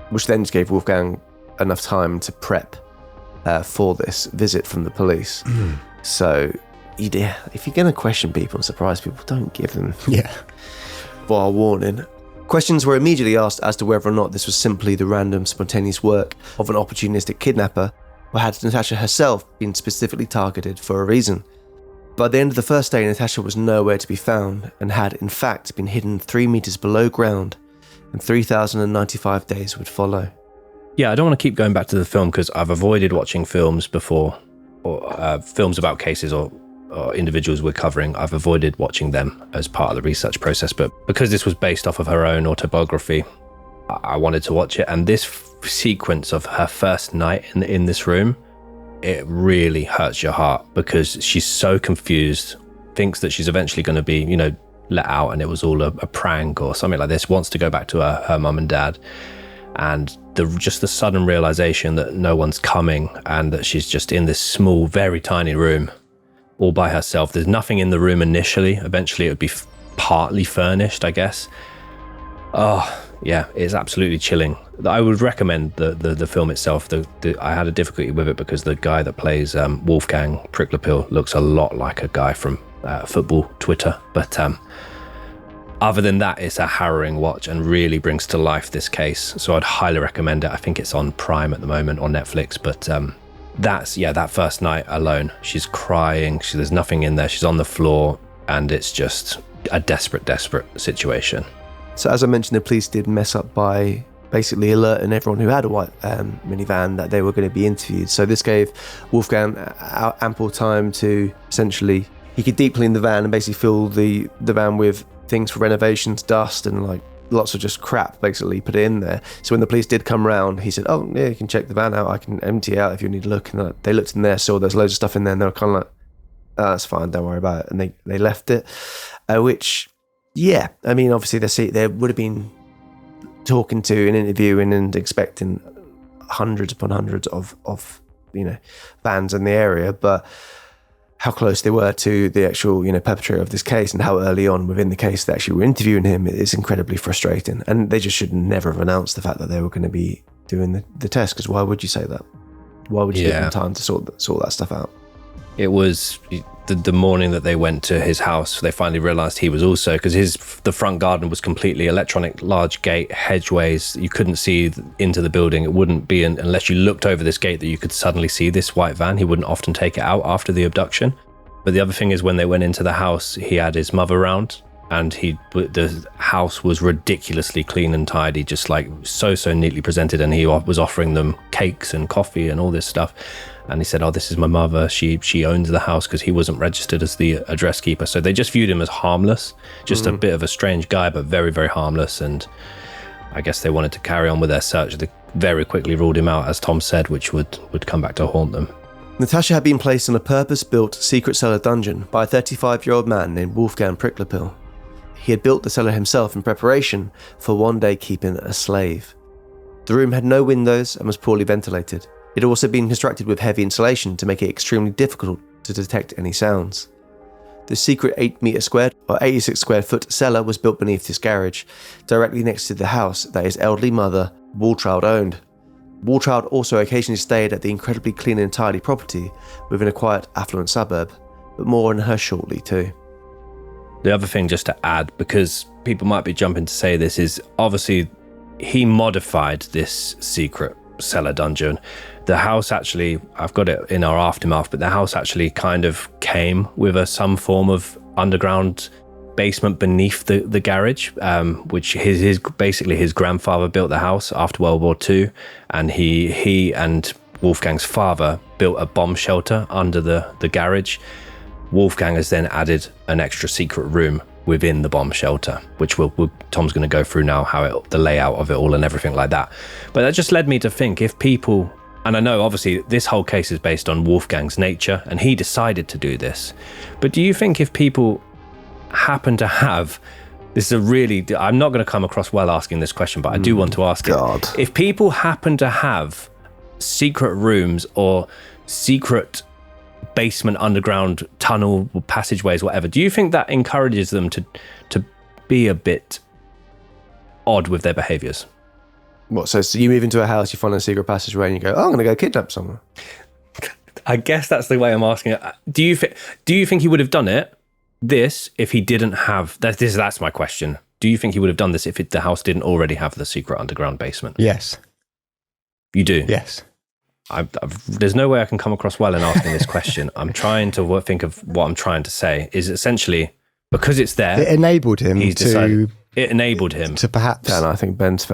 which then gave Wolfgang enough time to prep for this visit from the police. So, if you're going to question people and surprise people, don't give them bar warning. Questions were immediately asked as to whether or not this was simply the random, spontaneous work of an opportunistic kidnapper, or had Natascha herself been specifically targeted for a reason. By the end of the first day, Natascha was nowhere to be found, and had in fact been hidden 3 meters below ground, and 3,095 days would follow.
Yeah, I don't want to keep going back to the film because I've avoided watching films before, or films about cases or individuals we're covering. I've avoided watching them as part of the research process, but because this was based off of her own autobiography, I wanted to watch it. And this sequence of her first night in this room, it really hurts your heart because she's so confused, thinks that she's eventually going to be, let out and it was all a prank or something like this, wants to go back to her mum and dad, and the sudden realization that no one's coming and that she's just in this small, very tiny room all by herself. There's nothing in the room initially. Eventually it would be partly furnished, I guess. Oh yeah, it's absolutely chilling. I would recommend the film itself. I had a difficulty with it because the guy that plays Wolfgang Přiklopil looks a lot like a guy from football Twitter, but other than that, it's a harrowing watch and really brings to life this case. So I'd highly recommend it. I think it's on Prime at the moment, on Netflix, but that first night alone, she's crying, there's nothing in there, she's on the floor, and it's just a desperate situation.
So as I mentioned, the police did mess up by basically alerting everyone who had a white minivan that they were going to be interviewed. So this gave Wolfgang ample time to essentially, he could deep clean the van and basically fill the van with things for renovations, dust, and like lots of just crap, basically put it in there. So when the police did come round, he said, oh yeah, you can check the van out, I can empty it out if you need to look. And they looked in there, saw there's loads of stuff in there, and they were kind of like, oh, that's fine, don't worry about it. And they left it, which, yeah, I mean, obviously there would have been talking to and interviewing and expecting hundreds upon hundreds of fans in the area, but how close they were to the actual perpetrator of this case and how early on within the case they actually were interviewing him is incredibly frustrating. And they just should never have announced the fact that they were going to be doing the test, because why would you say that? Why would you give them time to sort that stuff out?
It was the morning that they went to his house, they finally realised he was also, because the front garden was completely electronic, large gate, hedgeways. You couldn't see into the building. It wouldn't be unless you looked over this gate that you could suddenly see this white van. He wouldn't often take it out after the abduction. But the other thing is, when they went into the house, he had his mother around, and the house was ridiculously clean and tidy, just like so neatly presented, and he was offering them cakes and coffee and all this stuff. And he said, "Oh, this is my mother. She owns the house," because he wasn't registered as the address keeper. So they just viewed him as harmless, just a bit of a strange guy, but very, very harmless. And I guess they wanted to carry on with their search. They very quickly ruled him out, as Tom said, which would come back to haunt them.
Natascha had been placed in a purpose-built secret cellar dungeon by a 35-year-old man named Wolfgang Přiklopil. He had built the cellar himself in preparation for one day keeping a slave. The room had no windows and was poorly ventilated. It had also been constructed with heavy insulation to make it extremely difficult to detect any sounds. The secret 8-metre squared or 86 square foot cellar was built beneath his garage, directly next to the house that his elderly mother, Waltraud, owned. Waltraud also occasionally stayed at the incredibly clean and tidy property within a quiet, affluent suburb, but more on her shortly too.
The other thing, just to add, because people might be jumping to say this, is obviously he modified this secret cellar dungeon. The house actually, I've got it in our aftermath, but the house actually kind of came with some form of underground basement beneath the garage, which basically his grandfather built the house after World War II, and he and Wolfgang's father built a bomb shelter under the garage. Wolfgang has then added an extra secret room within the bomb shelter, which Tom's going to go through now, the layout of it all and everything like that. But that just led me to think, if people, and I know obviously this whole case is based on Wolfgang's nature and he decided to do this, but do you think if people happen to have, this is I'm not going to come across well asking this question, but I do want to ask it. If people happen to have secret rooms or secret basement, underground tunnel, passageways, whatever, do you think that encourages them to be a bit odd with their behaviours?
What, so you move into a house, you find a secret passageway and you go, oh, I'm going to go kidnap someone?
I guess that's the way I'm asking it. Do you think he would have done this if he didn't have that's my question. Do you think he would have done this if the house didn't already have the secret underground basement?
Yes.
You do?
Yes.
There's no way I can come across well in asking this question. I'm trying to think of what I'm trying to say. Is essentially, because it's there,
it enabled him
it enabled him
to perhaps.
Dan, I think Ben's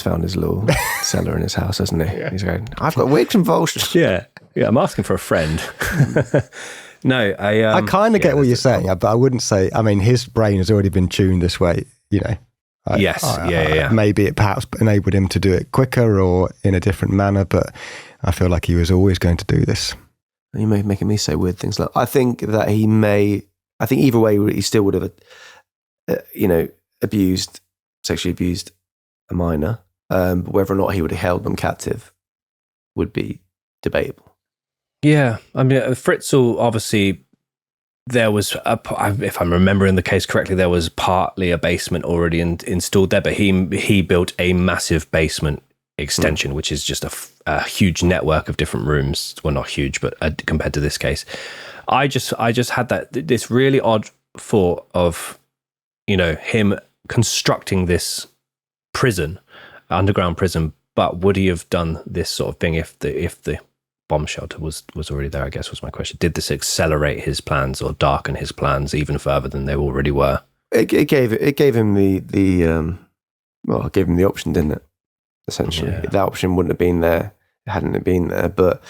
found his little cellar in his house, hasn't he? Yeah. He's going, I've got weird convulsions.
Yeah, I'm asking for a friend. No,
I kind of get what you're saying, but I wouldn't say. I mean, his brain has already been tuned this way.
Yes.
Maybe it perhaps enabled him to do it quicker or in a different manner, but I feel like he was always going to do this.
You may be making me say weird things. Like, I think that I think either way, he still would have, sexually abused a minor. But whether or not he would have held them captive would be debatable.
Yeah, I mean, Fritzl, obviously, there was, if I'm remembering the case correctly, there was partly a basement already installed there, but he built a massive basement extension, which is just a huge network of different rooms. Well, not huge, but compared to this case, I just had this really odd thought of, him constructing this underground prison, but would he have done this sort of thing if the bomb shelter was already there, I guess was my question. Did this accelerate his plans or darken his plans even further than they already were? It gave him the option, didn't it? Essentially, that option wouldn't have been there hadn't it been there. But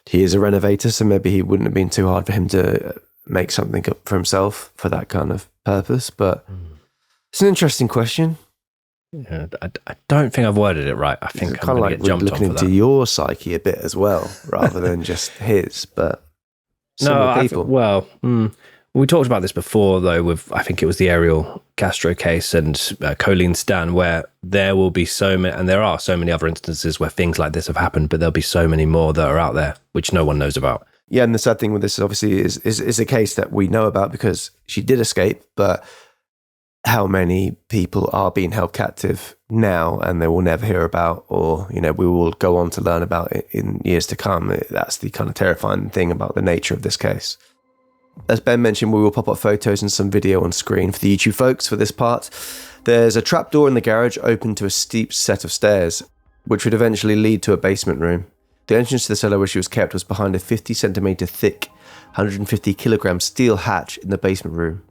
he is a renovator, so maybe he wouldn't have been too hard for him to make something up for himself for that kind of purpose. But it's an interesting question. Yeah, I don't think I've worded it right. I think
it's kind of like we're looking into your psyche a bit as well, rather than just his. But
no,
people.
We talked about this before, though, with, I think it was the Ariel Castro case and Colleen Stan, where there will be so many, and there are so many other instances where things like this have happened, but there'll be so many more that are out there, which no one knows about.
Yeah, and the sad thing with this, obviously, is a case that we know about because she did escape, but how many people are being held captive now and they will never hear about, or, we will go on to learn about it in years to come. That's the kind of terrifying thing about the nature of this case. As Ben mentioned, we will pop up photos and some video on screen for the YouTube folks for this part. There's a trapdoor in the garage open to a steep set of stairs, which would eventually lead to a basement room. The entrance to the cellar where she was kept was behind a 50 centimetre thick, 150 kilogram steel hatch in the basement room.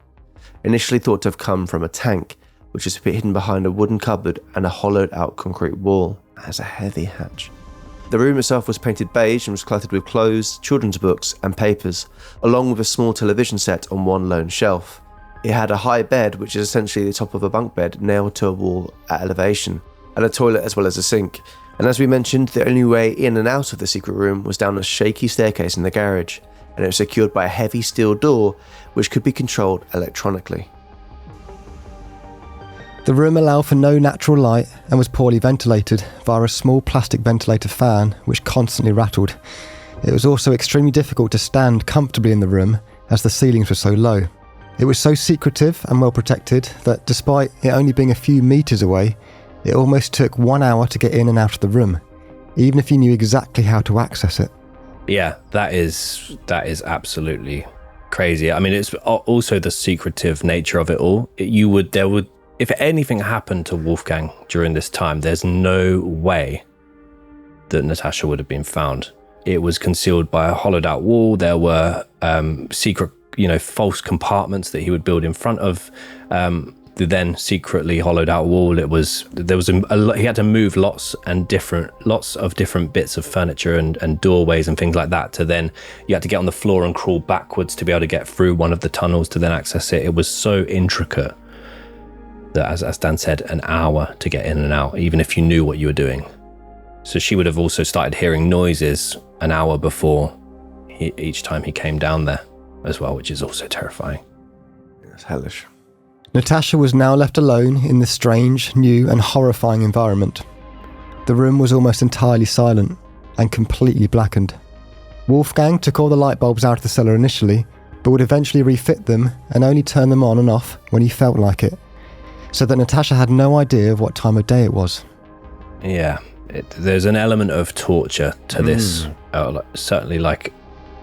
Initially thought to have come from a tank, which is hidden behind a wooden cupboard and a hollowed out concrete wall. It has a heavy hatch. The room itself was painted beige and was cluttered with clothes, children's books and papers, along with a small television set on one lone shelf. It had a high bed, which is essentially the top of a bunk bed, nailed to a wall at elevation, and a toilet as well as a sink. And as we mentioned, the only way in and out of the secret room was down a shaky staircase in the garage, and it was secured by a heavy steel door, which could be controlled electronically.
The room allowed for no natural light and was poorly ventilated via a small plastic ventilator fan which constantly rattled. It was also extremely difficult to stand comfortably in the room as the ceilings were so low. It was so secretive and well protected that despite it only being a few metres away, it almost took 1 hour to get in and out of the room, even if you knew exactly how to access it.
Yeah, that is absolutely crazy. I mean, it's also the secretive nature of it all. If anything happened to Wolfgang during this time, there's no way that Natascha would have been found. It was concealed by a hollowed out wall. There were secret, false compartments that he would build in front of the then secretly hollowed out wall. He had to move lots of different bits of furniture and doorways and things like that to then, you had to get on the floor and crawl backwards to be able to get through one of the tunnels to then access it. It was so intricate that, as Dan said, an hour to get in and out, even if you knew what you were doing. So she would have also started hearing noises an hour before each time he came down there as well, which is also terrifying.
It's hellish.
Natascha was now left alone in this strange, new and horrifying environment. The room was almost entirely silent and completely blackened. Wolfgang took all the light bulbs out of the cellar initially, but would eventually refit them and only turn them on and off when he felt like it, so that Natascha had no idea of what time of day it was.
Yeah, there's an element of torture to this, certainly like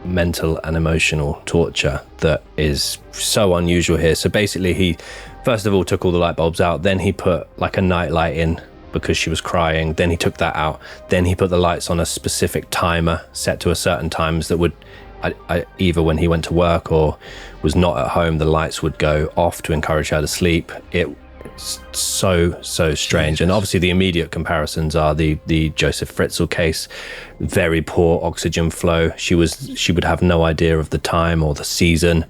mental and emotional torture that is so unusual here. So basically he, first of all, took all the light bulbs out, then he put like a night light in because she was crying, then he took that out, then he put the lights on a specific timer set to a certain times that would, either when he went to work or was not at home, the lights would go off to encourage her to sleep. It's so strange. And obviously the immediate comparisons are the Joseph Fritzl case. Very poor oxygen flow. She would have no idea of the time or the season.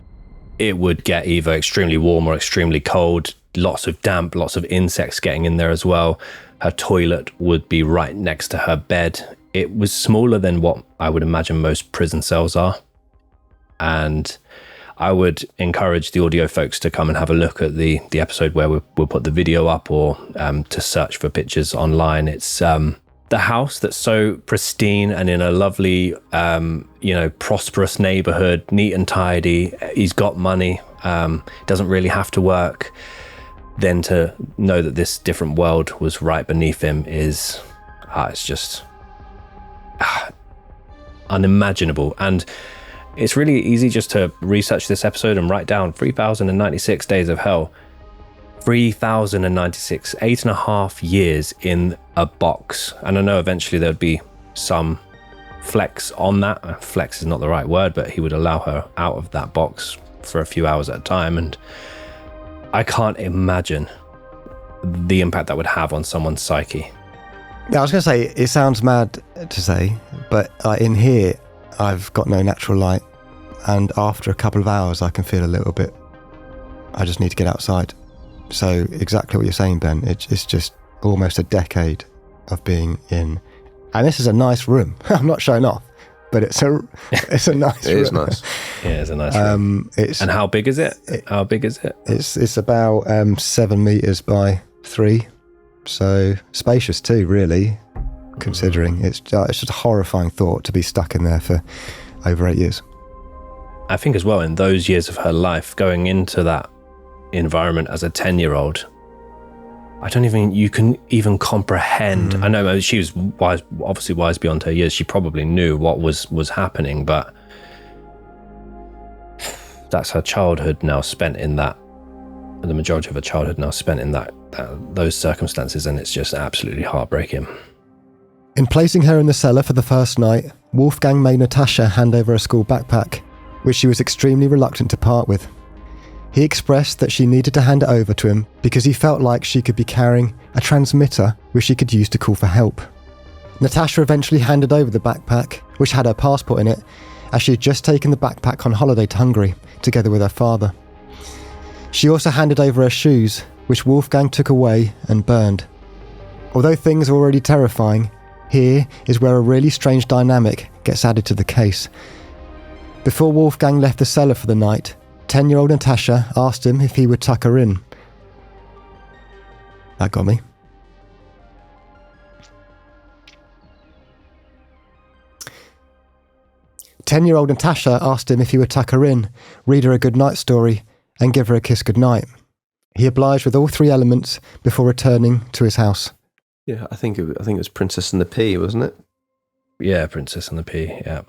It would get either extremely warm or extremely cold. Lots of damp, lots of insects getting in there as well. Her toilet would be right next to her bed. It was smaller than what I would imagine most prison cells are. And I would encourage the audio folks to come and have a look at the episode where we'll put the video up, or to search for pictures online. It's the house that's so pristine and in a lovely, prosperous neighborhood, neat and tidy. He's got money, doesn't really have to work. Then to know that this different world was right beneath him is, it's just unimaginable. And it's really easy just to research this episode and write down 3,096 days of hell. 3,096, 8.5 years in a box. And I know eventually there'd be some flex on that. Flex is not the right word, but he would allow her out of that box for a few hours at a time. And I can't imagine the impact that would have on someone's psyche.
I was going to say, it sounds mad to say, but in here, I've got no natural light, and after a couple of hours I can feel a little bit, I just need to get outside. So exactly what you're saying, Ben, it's just almost a decade of being in, and this is a nice room. I'm not showing off, but it's a nice room.
It is nice.
Yeah, it's a nice room. And how big is it?
It's about 7 meters by 3, so spacious too, really. Considering it's just a horrifying thought to be stuck in there for over 8 years.
I think as well, in those years of her life, going into that environment as a 10-year-old, I don't even, you can even comprehend. I know she was wise, obviously wise beyond her years. She probably knew what was happening, but that's her childhood now spent in that, the majority of her childhood now spent in those circumstances, and it's just absolutely heartbreaking.
In placing her in the cellar for the first night, Wolfgang made Natascha hand over a school backpack, which she was extremely reluctant to part with. He expressed that she needed to hand it over to him because he felt like she could be carrying a transmitter which she could use to call for help. Natascha eventually handed over the backpack, which had her passport in it, as she had just taken the backpack on holiday to Hungary, together with her father. She also handed over her shoes, which Wolfgang took away and burned. Although things are already terrifying, here is where a really strange dynamic gets added to the case. Before Wolfgang left the cellar for the night, 10-year-old Natascha asked him if he would tuck her in. That got me. Ten-year-old Natascha asked him if he would tuck her in, read her a good night story, and give her a kiss goodnight. He obliged with all 3 elements before returning to his house.
Yeah, I think it was Princess and the Pea, wasn't it?
Yeah, Princess and the Pea, yeah.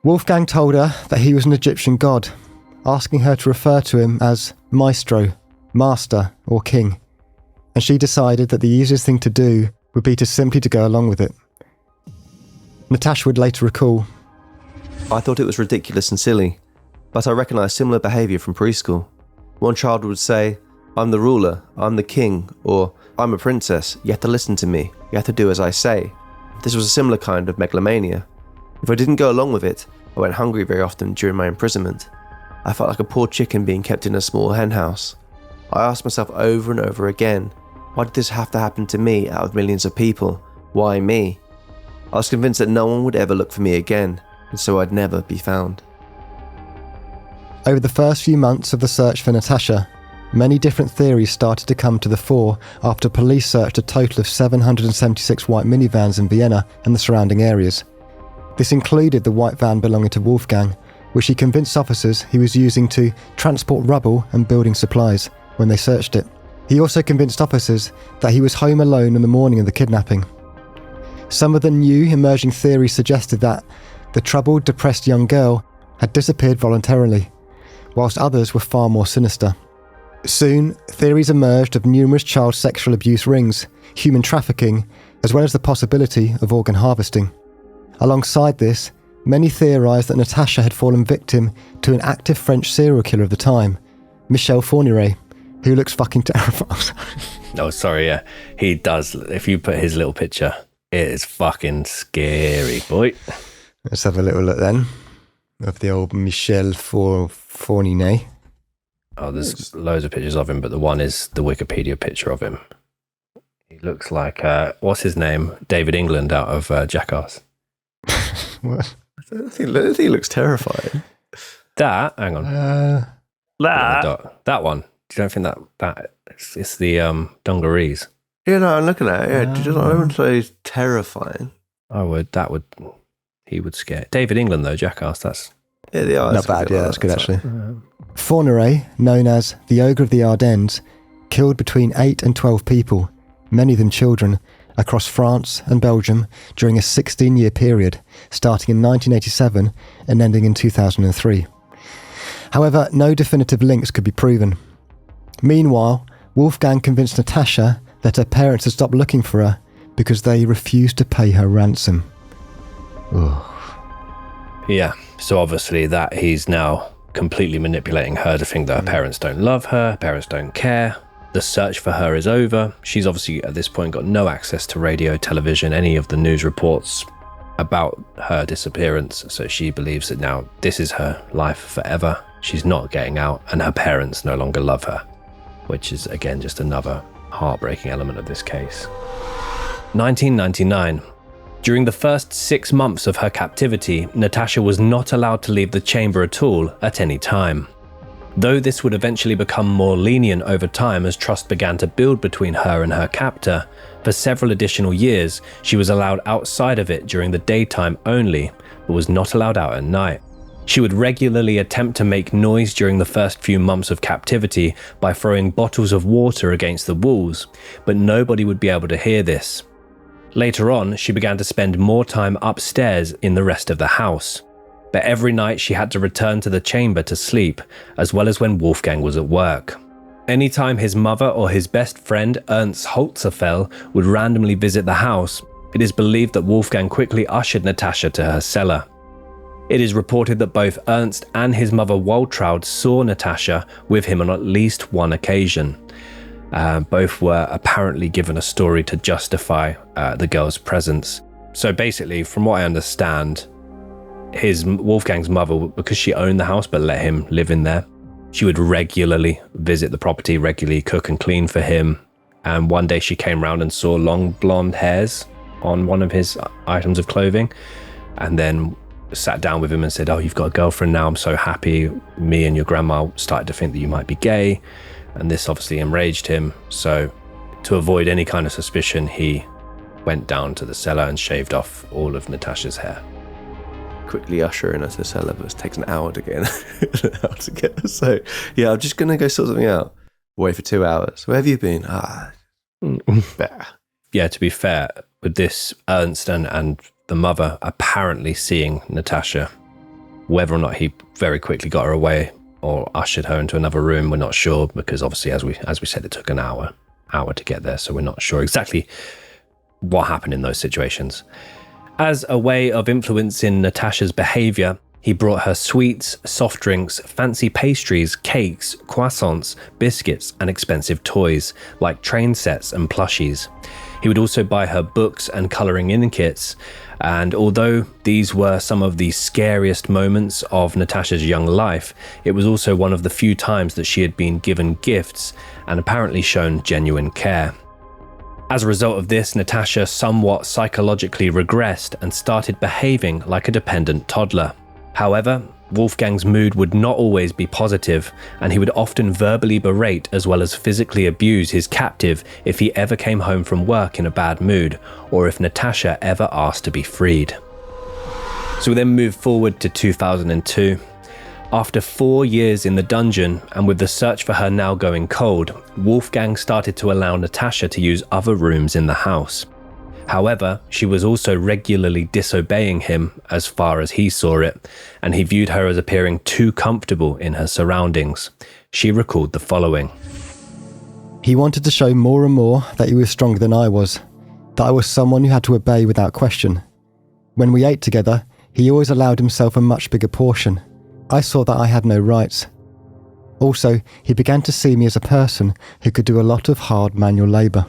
Wolfgang told her that he was an Egyptian god, asking her to refer to him as maestro, master, or king, and she decided that the easiest thing to do would be simply to go along with it. Natascha would later recall,
I thought it was ridiculous and silly, but I recognised similar behaviour from preschool. One child would say, I'm the ruler, I'm the king, or I'm a princess, you have to listen to me, you have to do as I say. This was a similar kind of megalomania. If I didn't go along with it, I went hungry very often during my imprisonment. I felt like a poor chicken being kept in a small hen house. I asked myself over and over again, why did this have to happen to me out of millions of people? Why me? I was convinced that no one would ever look for me again, and so I'd never be found.
over the first few months of the search for Natascha, many different theories started to come to the fore after police searched a total of 776 white minivans in Vienna and the surrounding areas. This included the white van belonging to Wolfgang, which he convinced officers he was using to transport rubble and building supplies when they searched it. He also convinced officers that he was home alone on the morning of the kidnapping. Some of the new emerging theories suggested that the troubled, depressed young girl had disappeared voluntarily, whilst others were far more sinister. Soon, theories emerged of numerous child sexual abuse rings, human trafficking, as well as the possibility of organ harvesting. Alongside this, many theorised that Natascha had fallen victim to an active French serial killer of the time, Michel Fourniret, who looks fucking terrifying.
Oh, sorry, yeah. He does. If you put his little picture, it is fucking scary, boy.
Let's have a little look then of the old Michel Fourniret.
Oh, there's loads of pictures of him, but the one is the Wikipedia picture of him. He looks like, what's his name? David England out of Jackass.
What?
I think he looks terrifying.
That, hang on. That one. Do you don't think that it's the dungarees?
Yeah, no, I'm looking at it. Yeah, I wouldn't say he's terrifying.
He would scare. David England, though, Jackass, that's...
Yeah, they are.
Not bad, yeah, that's good actually. Fourniret, known as the Ogre of the Ardennes, killed between 8 and 12 people, many of them children, across France and Belgium during a 16-year period, starting in 1987 and ending in 2003. However, no definitive links could be proven. Meanwhile, Wolfgang convinced Natascha that her parents had stopped looking for her because they refused to pay her ransom. Ugh.
Yeah, so obviously that he's now completely manipulating her to think that her parents don't love her, parents don't care. The search for her is over. She's obviously at this point got no access to radio, television, any of the news reports about her disappearance. So she believes that now this is her life forever. She's not getting out and her parents no longer love her, which is again just another heartbreaking element of this case. 1999. During the first 6 months of her captivity, Natascha was not allowed to leave the chamber at all at any time. Though this would eventually become more lenient over time as trust began to build between her and her captor, for several additional years she was allowed outside of it during the daytime only, but was not allowed out at night. She would regularly attempt to make noise during the first few months of captivity by throwing bottles of water against the walls, but nobody would be able to hear this. Later on, she began to spend more time upstairs in the rest of the house. But every night she had to return to the chamber to sleep, as well as when Wolfgang was at work. Anytime his mother or his best friend Ernst Holzerfell would randomly visit the house, it is believed that Wolfgang quickly ushered Natascha to her cellar. It is reported that both Ernst and his mother Waltraud saw Natascha with him on at least one occasion. Both were apparently given a story to justify the girl's presence. So basically, from what I understand, Wolfgang's mother, because she owned the house but let him live in there, she would regularly visit the property, regularly cook and clean for him. And one day she came round and saw long blonde hairs on one of his items of clothing, and then sat down with him and said, "Oh, you've got a girlfriend now, I'm so happy. Me and your grandma started to think that you might be gay." And this obviously enraged him. So to avoid any kind of suspicion, he went down to the cellar and shaved off all of Natascha's hair.
Quickly ushering her to the cellar, but it takes an hour to get in. So yeah, I'm just gonna go sort something out. Wait for 2 hours. Where have you been? Better.
Yeah, to be fair, with this, Ernst and the mother apparently seeing Natascha, whether or not he very quickly got her away or ushered her into another room, we're not sure, because obviously, as we said, it took an hour to get there, so we're not sure exactly what happened in those situations. As a way of influencing Natascha's behavior, he brought her sweets, soft drinks, fancy pastries, cakes, croissants, biscuits, and expensive toys, like train sets and plushies. He would also buy her books and colouring in kits, and although these were some of the scariest moments of Natascha's young life, it was also one of the few times that she had been given gifts and apparently shown genuine care. As a result of this, Natascha somewhat psychologically regressed and started behaving like a dependent toddler. However, Wolfgang's mood would not always be positive, and he would often verbally berate as well as physically abuse his captive if he ever came home from work in a bad mood, or if Natascha ever asked to be freed. So we then move forward to 2002. After 4 years in the dungeon, and with the search for her now going cold, Wolfgang started to allow Natascha to use other rooms in the house. However, she was also regularly disobeying him as far as he saw it, and he viewed her as appearing too comfortable in her surroundings. She recalled the following.
He wanted to show more and more that he was stronger than I was, that I was someone who had to obey without question. When we ate together, he always allowed himself a much bigger portion. I saw that I had no rights. Also, he began to see me as a person who could do a lot of hard manual labour.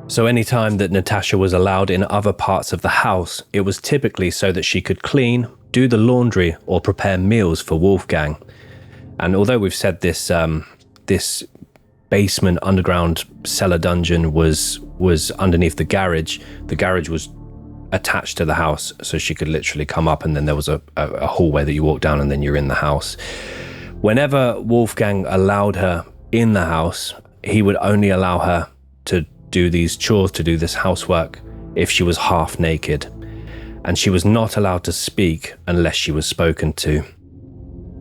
So any time that Natascha was allowed in other parts of the house, it was typically so that she could clean, do the laundry, or prepare meals for Wolfgang. And although we've said this basement underground cellar dungeon was underneath the garage was attached to the house, so she could literally come up, and then there was a hallway that you walk down, and then you're in the house. Whenever Wolfgang allowed her in the house, he would only allow her to do these chores, to do this housework, if she was half naked, and she was not allowed to speak unless she was spoken to.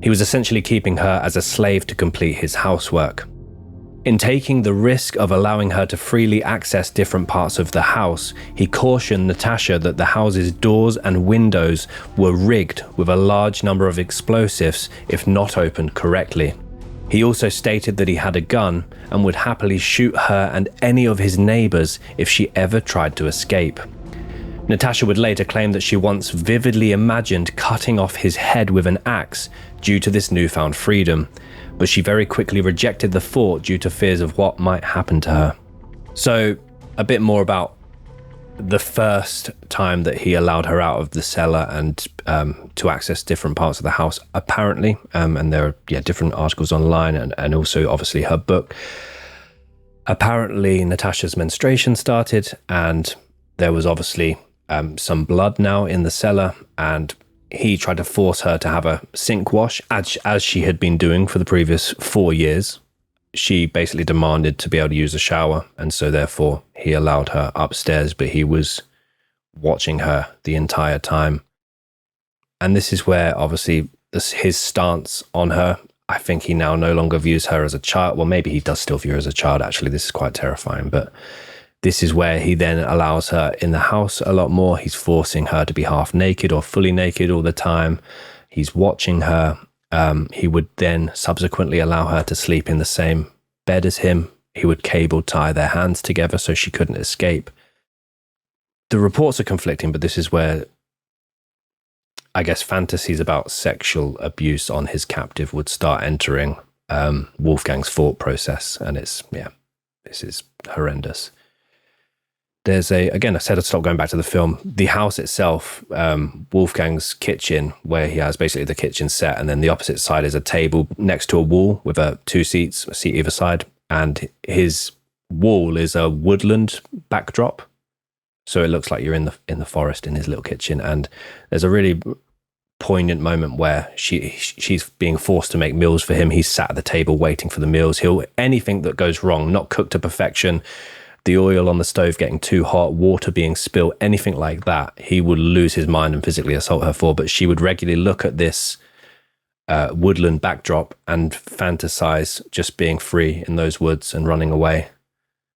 He was essentially keeping her as a slave to complete his housework. In taking the risk of allowing her to freely access different parts of the house, he cautioned Natascha that the house's doors and windows were rigged with a large number of explosives if not opened correctly. He also stated that he had a gun and would happily shoot her and any of his neighbours if she ever tried to escape. Natascha would later claim that she once vividly imagined cutting off his head with an axe due to this newfound freedom, but she very quickly rejected the thought due to fears of what might happen to her. So, a bit more about the first time that he allowed her out of the cellar and to access different parts of the house, apparently, and there are different articles online and also obviously her book. Apparently Natascha's menstruation started, and there was obviously some blood now in the cellar, and he tried to force her to have a sink wash, as she had been doing for the previous 4 years. She basically demanded to be able to use a shower, and so therefore he allowed her upstairs, but he was watching her the entire time. And this is where obviously his stance on her, I think he now no longer views her as a child. Well, maybe he does still view her as a child, actually. This is quite terrifying, but this is where he then allows her in the house a lot more. He's forcing her to be half naked or fully naked all the time. He's watching her. He would then subsequently allow her to sleep in the same bed as him. He would cable tie their hands together so she couldn't escape. The reports are conflicting, but this is where I guess fantasies about sexual abuse on his captive would start entering Wolfgang's thought process. And this is horrendous. There's again, I said I'd stop going back to the film. The house itself, Wolfgang's kitchen, where he has basically the kitchen set, and then the opposite side is a table next to a wall with two seats, a seat either side. And his wall is a woodland backdrop. So it looks like you're in the forest in his little kitchen. And there's a really poignant moment where she's being forced to make meals for him. He's sat at the table waiting for the meals. Anything that goes wrong, not cooked to perfection, the oil on the stove getting too hot, water being spilled, anything like that, he would lose his mind and physically assault her for. But she would regularly look at this woodland backdrop and fantasize just being free in those woods and running away.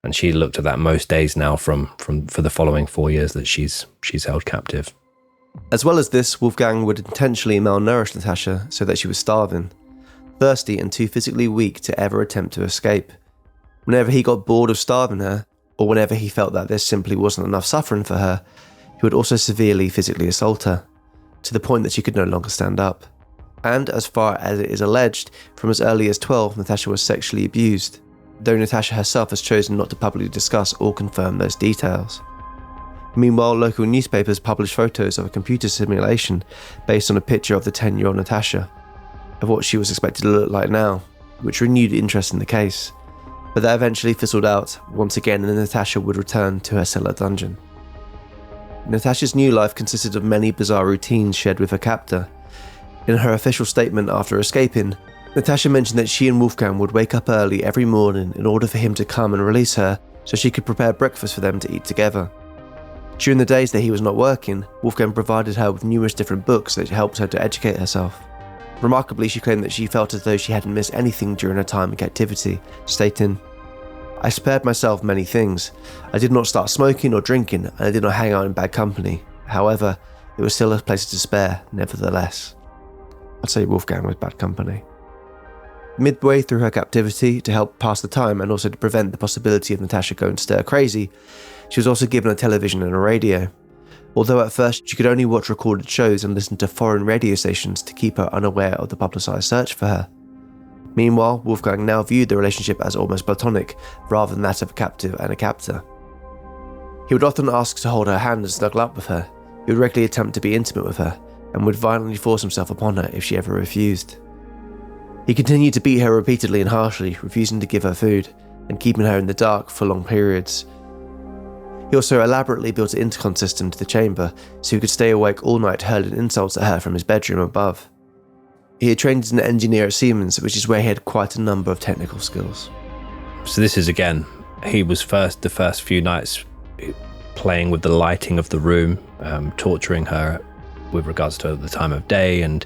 And she looked at that most days now for the following 4 years that she's held captive.
As well as this, Wolfgang would intentionally malnourish Natascha so that she was starving, thirsty and too physically weak to ever attempt to escape. Whenever he got bored of starving her, or whenever he felt that there simply wasn't enough suffering for her, he would also severely physically assault her, to the point that she could no longer stand up. And as far as it is alleged, from as early as 12, Natascha was sexually abused, though Natascha herself has chosen not to publicly discuss or confirm those details. Meanwhile, local newspapers published photos of a computer simulation based on a picture of the 10-year-old Natascha, of what she was expected to look like now, which renewed interest in the case. But that eventually fizzled out once again, and Natascha would return to her cellar dungeon. Natascha's new life consisted of many bizarre routines shared with her captor. In her official statement after escaping, Natascha mentioned that she and Wolfgang would wake up early every morning in order for him to come and release her so she could prepare breakfast for them to eat together. During the days that he was not working, Wolfgang provided her with numerous different books that helped her to educate herself. Remarkably, she claimed that she felt as though she hadn't missed anything during her time in captivity, stating, "I spared myself many things. I did not start smoking or drinking, and I did not hang out in bad company. However, it was still a place to spare, nevertheless." I'd say Wolfgang was bad company. Midway through her captivity, to help pass the time and also to prevent the possibility of Natascha going stir crazy, she was also given a television and a radio. Although at first she could only watch recorded shows and listen to foreign radio stations to keep her unaware of the publicised search for her. Meanwhile, Wolfgang now viewed the relationship as almost platonic, rather than that of a captive and a captor. He would often ask to hold her hand and snuggle up with her. He would regularly attempt to be intimate with her, and would violently force himself upon her if she ever refused. He continued to beat her repeatedly and harshly, refusing to give her food, and keeping her in the dark for long periods. He also elaborately built an intercom system to the chamber, so he could stay awake all night hurling insults at her from his bedroom above. He had trained as an engineer at Siemens, which is where he had quite a number of technical skills.
So this is, again, he was the first few nights playing with the lighting of the room, torturing her with regards to the time of day and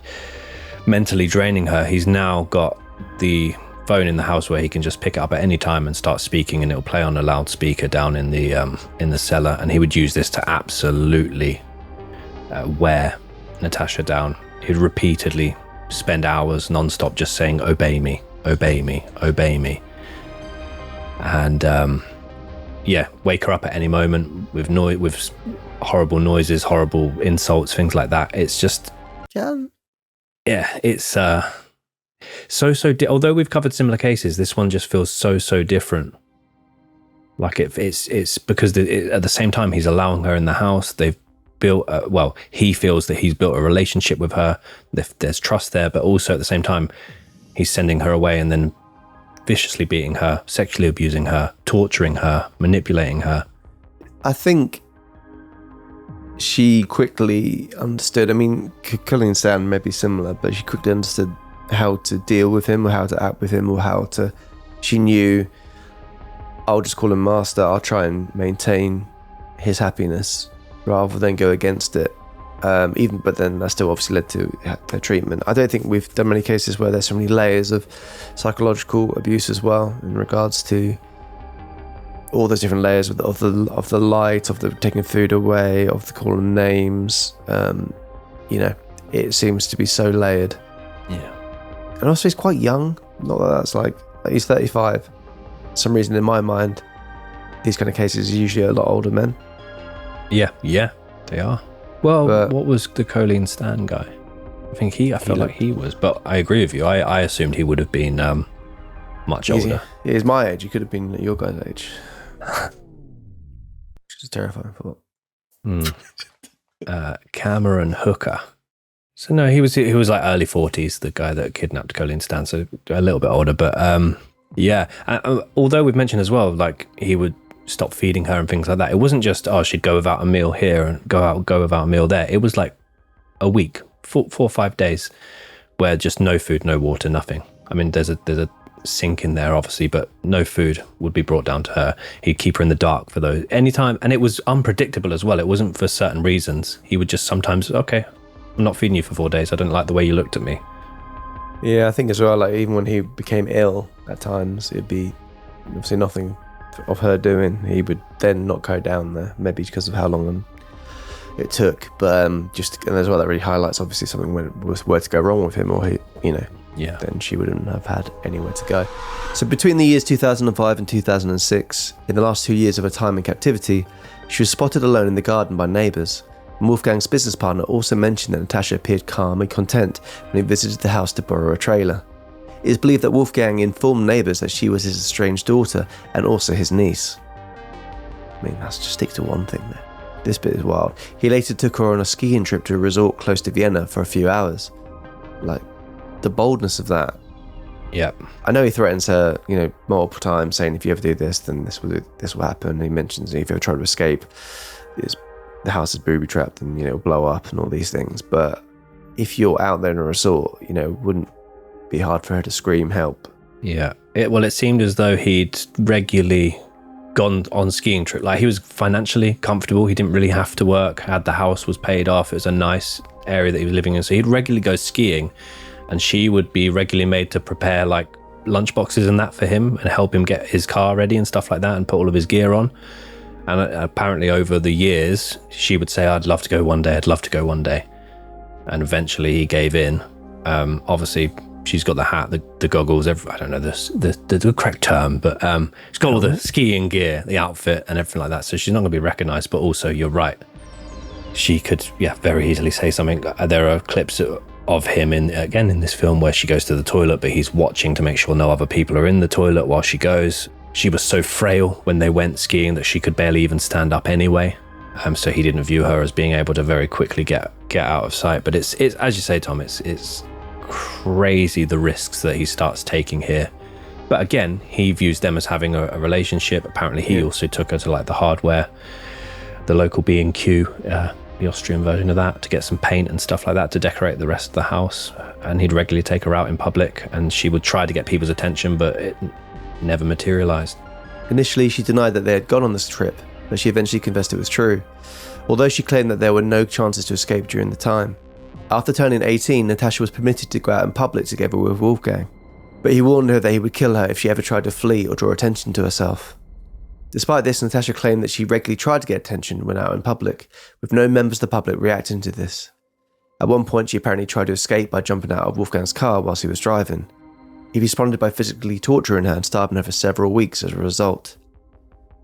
mentally draining her. He's now got the phone in the house where he can just pick it up at any time and start speaking, and it'll play on a loudspeaker down in the cellar. And he would use this to absolutely wear Natascha down. He'd repeatedly spend hours non-stop just saying, "Obey me, obey me, obey me," and wake her up at any moment with horrible noises, horrible insults, things like that. It's just it's although we've covered similar cases, this one just feels so different. Like it's because at the same time he's allowing her in the house. They've built he feels that he's built a relationship with her. There's trust there, but also at the same time he's sending her away and then viciously beating her, sexually abusing her, torturing her, manipulating her.
I think she quickly understood. I mean, killing Stan may be similar, but she quickly understood how to deal with him, or how to act with him, or how to. She knew, I'll just call him master. I'll try and maintain his happiness rather than go against it. But then that still obviously led to their treatment. I don't think we've done many cases where there's so many layers of psychological abuse as well, in regards to all those different layers of the light, of the taking food away, of the calling names. It seems to be so layered.
Yeah.
And also he's quite young. Not that that's like he's 35. For some reason in my mind, these kind of cases are usually a lot older men.
Yeah, they are. Well, what was the Colleen Stan guy? I felt like he was, but I agree with you. I assumed he would have been much older.
He's my age. He could have been your guy's age. Which is a terrifying thought.
Cameron Hooker. So no, he was like early 40s, the guy that kidnapped Colleen Stan, so a little bit older, but yeah. Although we've mentioned as well, like he would stop feeding her and things like that. It wasn't just, she'd go without a meal here and go without a meal there. It was like a week, 4 or 5 days, where just no food, no water, nothing. I mean, there's a sink in there, obviously, but no food would be brought down to her. He'd keep her in the dark for those anytime, and it was unpredictable as well. It wasn't for certain reasons. He would just sometimes, okay, I'm not feeding you for 4 days. I don't like the way you looked at me.
Yeah, I think as well, like even when he became ill at times, it'd be obviously nothing of her doing. He would then not go down there, maybe because of how long it took, but and as well, that really highlights obviously something were to go wrong with him, or he, then she wouldn't have had anywhere to go. So between the years 2005 and 2006, in the last 2 years of her time in captivity, she was spotted alone in the garden by neighbours. Wolfgang's business partner also mentioned that Natascha appeared calm and content when he visited the house to borrow a trailer. It is believed that Wolfgang informed neighbours that she was his estranged daughter and also his niece. I mean, let's just stick to one thing there. This bit is wild. He later took her on a skiing trip to a resort close to Vienna for a few hours. Like, the boldness of that.
Yep.
I know he threatens her, multiple times, saying if you ever do this, then this will happen. He mentions if you ever try to escape, the house is booby-trapped and, it'll blow up and all these things. But if you're out there in a resort, it wouldn't be hard for her to scream help.
Yeah. It seemed as though he'd regularly gone on skiing trip. Like, he was financially comfortable. He didn't really have to work. The house was paid off. It was a nice area that he was living in. So he'd regularly go skiing, and she would be regularly made to prepare like lunch boxes and that for him and help him get his car ready and stuff like that and put all of his gear on. And apparently over the years, she would say, I'd love to go one day. I'd love to go one day. And eventually he gave in. Obviously, she's got the hat, the goggles, I don't know the correct term, but she's got all the skiing gear, the outfit and everything like that. So she's not going to be recognised, but also you're right. She could, very easily say something. There are clips of him in this film where she goes to the toilet, but he's watching to make sure no other people are in the toilet while she goes. She was so frail when they went skiing that she could barely even stand up anyway. So he didn't view her as being able to very quickly get out of sight. But it's as you say, Tom, it's crazy the risks that he starts taking here. But again, he views them as having a relationship. Apparently he also took her to like the hardware, the local B&Q, the Austrian version of that, to get some paint and stuff like that to decorate the rest of the house. And he'd regularly take her out in public, and she would try to get people's attention, but it never materialized.
Initially, she denied that they had gone on this trip, but she eventually confessed it was true, although she claimed that there were no chances to escape during the time. After turning 18, Natascha was permitted to go out in public together with Wolfgang, but he warned her that he would kill her if she ever tried to flee or draw attention to herself. Despite this, Natascha claimed that she regularly tried to get attention when out in public, with no members of the public reacting to this. At one point, she apparently tried to escape by jumping out of Wolfgang's car whilst he was driving. He responded by physically torturing her and starving her for several weeks as a result.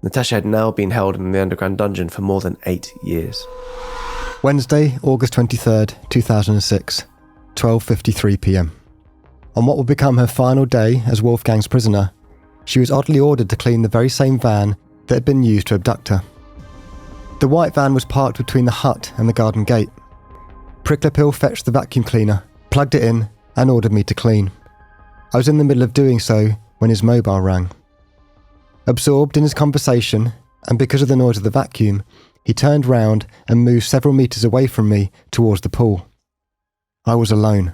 Natascha had now been held in the underground dungeon for more than 8 years.
Wednesday, August 23rd, 2006, 12:53 p.m. On what would become her final day as Wolfgang's prisoner, she was oddly ordered to clean the very same van that had been used to abduct her. The white van was parked between the hut and the garden gate. Přiklopil fetched the vacuum cleaner, plugged it in, and ordered me to clean. I was in the middle of doing so when his mobile rang. Absorbed in his conversation, and because of the noise of the vacuum, he turned round and moved several metres away from me towards the pool. I was alone.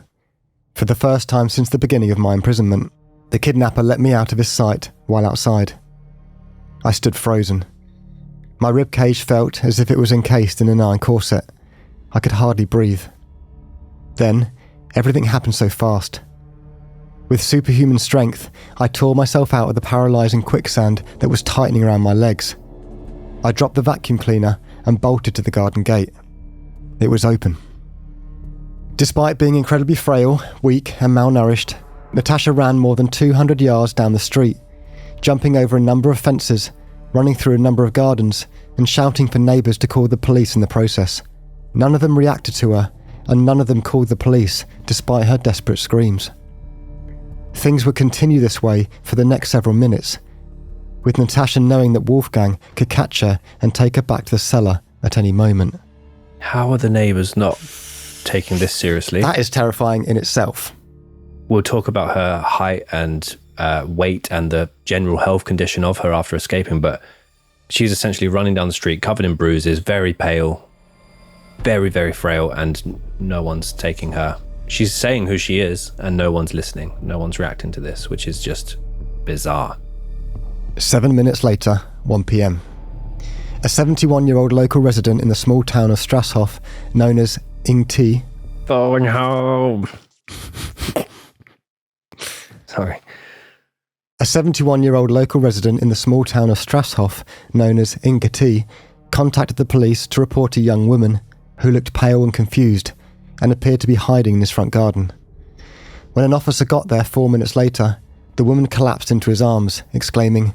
For the first time since the beginning of my imprisonment, the kidnapper let me out of his sight while outside. I stood frozen. My ribcage felt as if it was encased in an iron corset. I could hardly breathe. Then, everything happened so fast. With superhuman strength, I tore myself out of the paralysing quicksand that was tightening around my legs. I dropped the vacuum cleaner and bolted to the garden gate. It was open. Despite being incredibly frail, weak and malnourished, Natascha ran more than 200 yards down the street, jumping over a number of fences, running through a number of gardens, and shouting for neighbours to call the police in the process. None of them reacted to her, and none of them called the police, despite her desperate screams. Things would continue this way for the next several minutes, with Natascha knowing that Wolfgang could catch her and take her back to the cellar at any moment.
How are the neighbours not taking this seriously?
That is terrifying in itself.
We'll talk about her height and weight and the general health condition of her after escaping, but she's essentially running down the street covered in bruises, very pale, very, very frail, and no one's taking her. She's saying who she is, and no one's listening. No one's reacting to this, which is just bizarre.
7 minutes later, 1 p.m. A 71-year-old local resident in the small town of Strasshof, known as Ing-T.
Going home. Sorry.
A 71-year-old local resident in the small town of Strasshof, known as Ing-T, contacted the police to report a young woman who looked pale and confused and appeared to be hiding in his front garden. When an officer got there 4 minutes later, the woman collapsed into his arms, exclaiming,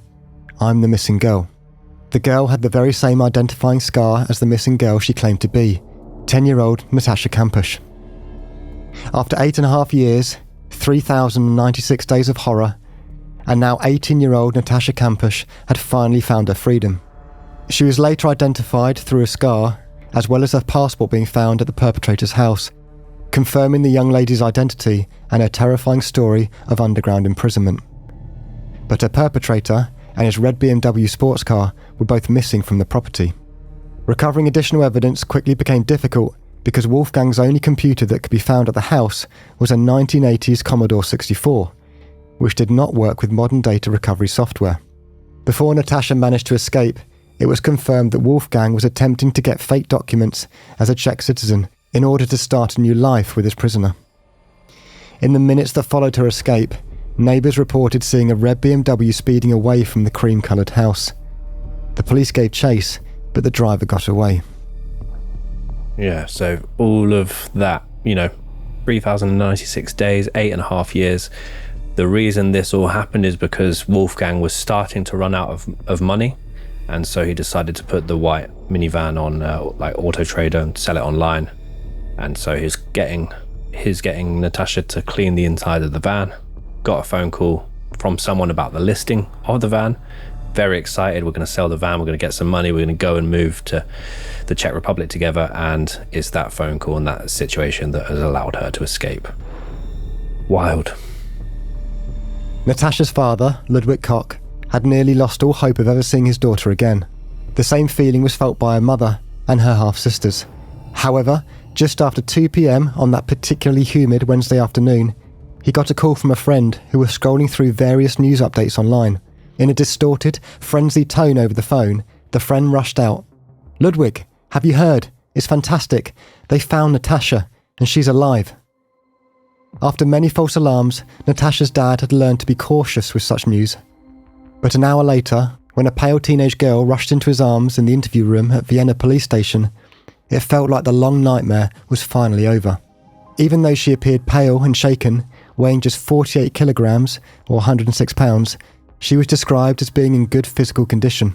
"I'm the missing girl." The girl had the very same identifying scar as the missing girl she claimed to be, 10-year-old Natascha Kampusch. After 8.5 years, 3,096 days of horror, and now 18-year-old Natascha Kampusch had finally found her freedom. She was later identified through a scar, as well as her passport being found at the perpetrator's house, confirming the young lady's identity and her terrifying story of underground imprisonment. But her perpetrator and his red BMW sports car were both missing from the property. Recovering additional evidence quickly became difficult because Wolfgang's only computer that could be found at the house was a 1980s Commodore 64, which did not work with modern data recovery software. Before Natascha managed to escape, it was confirmed that Wolfgang was attempting to get fake documents as a Czech citizen in order to start a new life with his prisoner. In the minutes that followed her escape, neighbours reported seeing a red BMW speeding away from the cream-coloured house. The police gave chase, but the driver got away.
Yeah, so all of that, 3,096 days, 8.5 years. The reason this all happened is because Wolfgang was starting to run out of money. And so he decided to put the white minivan on Auto Trader and sell it online. And so he's getting Natascha to clean the inside of the van. Got a phone call from someone about the listing of the van. Very excited, we're going to sell the van, we're going to get some money, we're going to go and move to the Czech Republic together. And it's that phone call and that situation that has allowed her to escape. Wild.
Natascha's father, Ludwig Koch, had nearly lost all hope of ever seeing his daughter again. The same feeling was felt by her mother and her half-sisters. However, just after 2 p.m. on that particularly humid Wednesday afternoon, he got a call from a friend who was scrolling through various news updates online. In a distorted, frenzied tone over the phone, the friend rushed out. "Ludwig, have you heard? It's fantastic. They found Natascha, and she's alive." After many false alarms, Natascha's dad had learned to be cautious with such news. But an hour later, when a pale teenage girl rushed into his arms in the interview room at Vienna police station, it felt like the long nightmare was finally over. Even though she appeared pale and shaken, weighing just 48 kilograms or 106 pounds, she was described as being in good physical condition.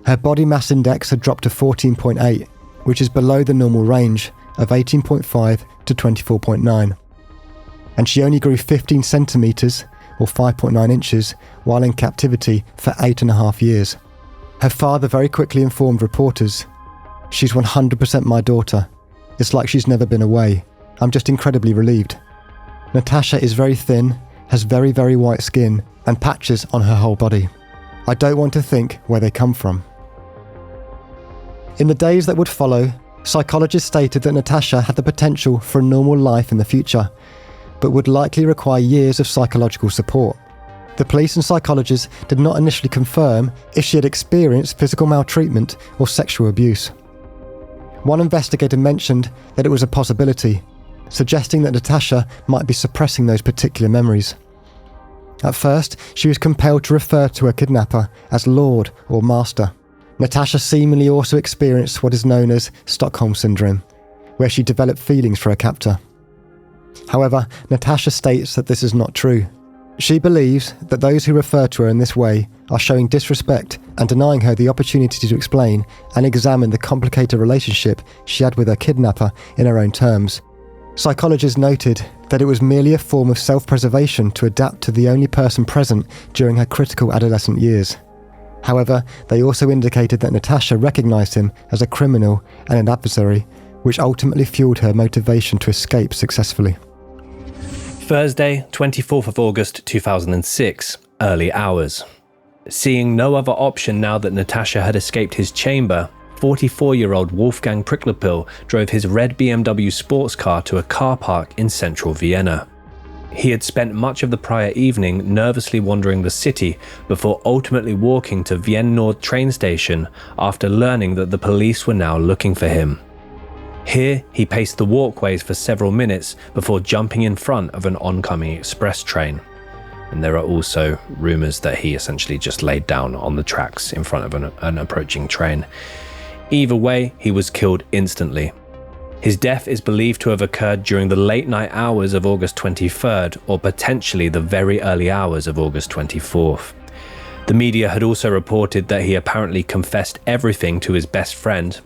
Her body mass index had dropped to 14.8, which is below the normal range of 18.5 to 24.9. And she only grew 15 centimetres or 5.9 inches while in captivity for 8.5 years. Her father very quickly informed reporters, "She's 100% my daughter. It's like she's never been away. I'm just incredibly relieved. Natascha is very thin, has very, very white skin and patches on her whole body. I don't want to think where they come from." In the days that would follow, psychologists stated that Natascha had the potential for a normal life in the future, but would likely require years of psychological support. The police and psychologists did not initially confirm if she had experienced physical maltreatment or sexual abuse. One investigator mentioned that it was a possibility, suggesting that Natascha might be suppressing those particular memories. At first, she was compelled to refer to her kidnapper as Lord or Master. Natascha seemingly also experienced what is known as Stockholm Syndrome, where she developed feelings for her captor. However, Natascha states that this is not true. She believes that those who refer to her in this way are showing disrespect and denying her the opportunity to explain and examine the complicated relationship she had with her kidnapper in her own terms. Psychologists noted that it was merely a form of self-preservation to adapt to the only person present during her critical adolescent years. However, they also indicated that Natascha recognised him as a criminal and an adversary, which ultimately fueled her motivation to escape successfully.
Thursday, 24th of August 2006, early hours. Seeing no other option now that Natascha had escaped his chamber, 44-year-old Wolfgang Přiklopil drove his red BMW sports car to a car park in central Vienna. He had spent much of the prior evening nervously wandering the city before ultimately walking to Vienna Nord train station after learning that the police were now looking for him. Here, he paced the walkways for several minutes before jumping in front of an oncoming express train. And there are also rumours that he essentially just laid down on the tracks in front of an approaching train. Either way, he was killed instantly. His death is believed to have occurred during the late night hours of August 23rd or potentially the very early hours of August 24th. The media had also reported that he apparently confessed everything to his best friend,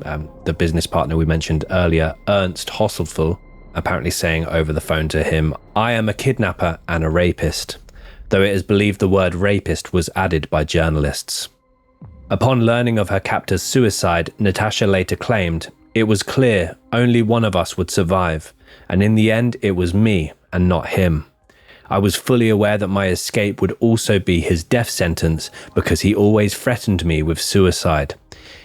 the business partner we mentioned earlier, Ernst Hosselfel, apparently saying over the phone to him, "I am a kidnapper and a rapist," though it is believed the word rapist was added by journalists. Upon learning of her captor's suicide, Natascha later claimed, "It was clear only one of us would survive, and in the end it was me and not him. I was fully aware that my escape would also be his death sentence because he always threatened me with suicide.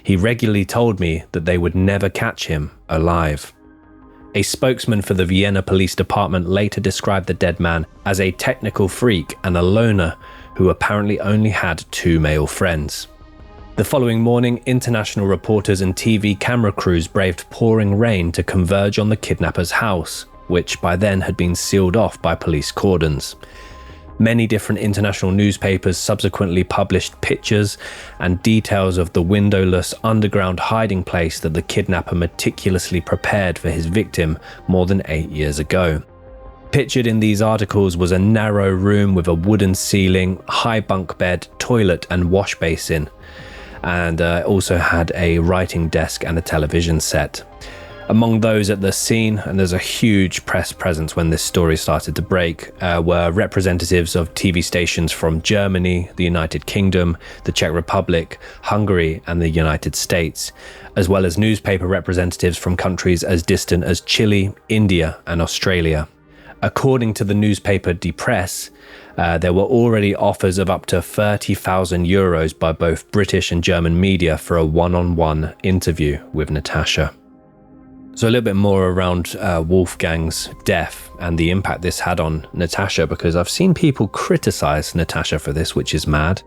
He regularly told me that they would never catch him alive." A spokesman for the Vienna Police Department later described the dead man as a technical freak and a loner who apparently only had 2 male friends. The following morning, international reporters and TV camera crews braved pouring rain to converge on the kidnapper's house, which by then had been sealed off by police cordons. Many different international newspapers subsequently published pictures and details of the windowless underground hiding place that the kidnapper meticulously prepared for his victim more than 8 years ago. Pictured in these articles was a narrow room with a wooden ceiling, high bunk bed, toilet and wash basin, and also had a writing desk and a television set. Among those at the scene, and there's a huge press presence when this story started to break, were representatives of TV stations from Germany, the United Kingdom, the Czech Republic, Hungary, and the United States, as well as newspaper representatives from countries as distant as Chile, India, and Australia. According to the newspaper Die Presse, there were already offers of up to 30,000 euros by both British and German media for a one-on-one interview with Natascha. So a little bit more around Wolfgang's death and the impact this had on Natascha, because I've seen people criticize Natascha for this, which is mad.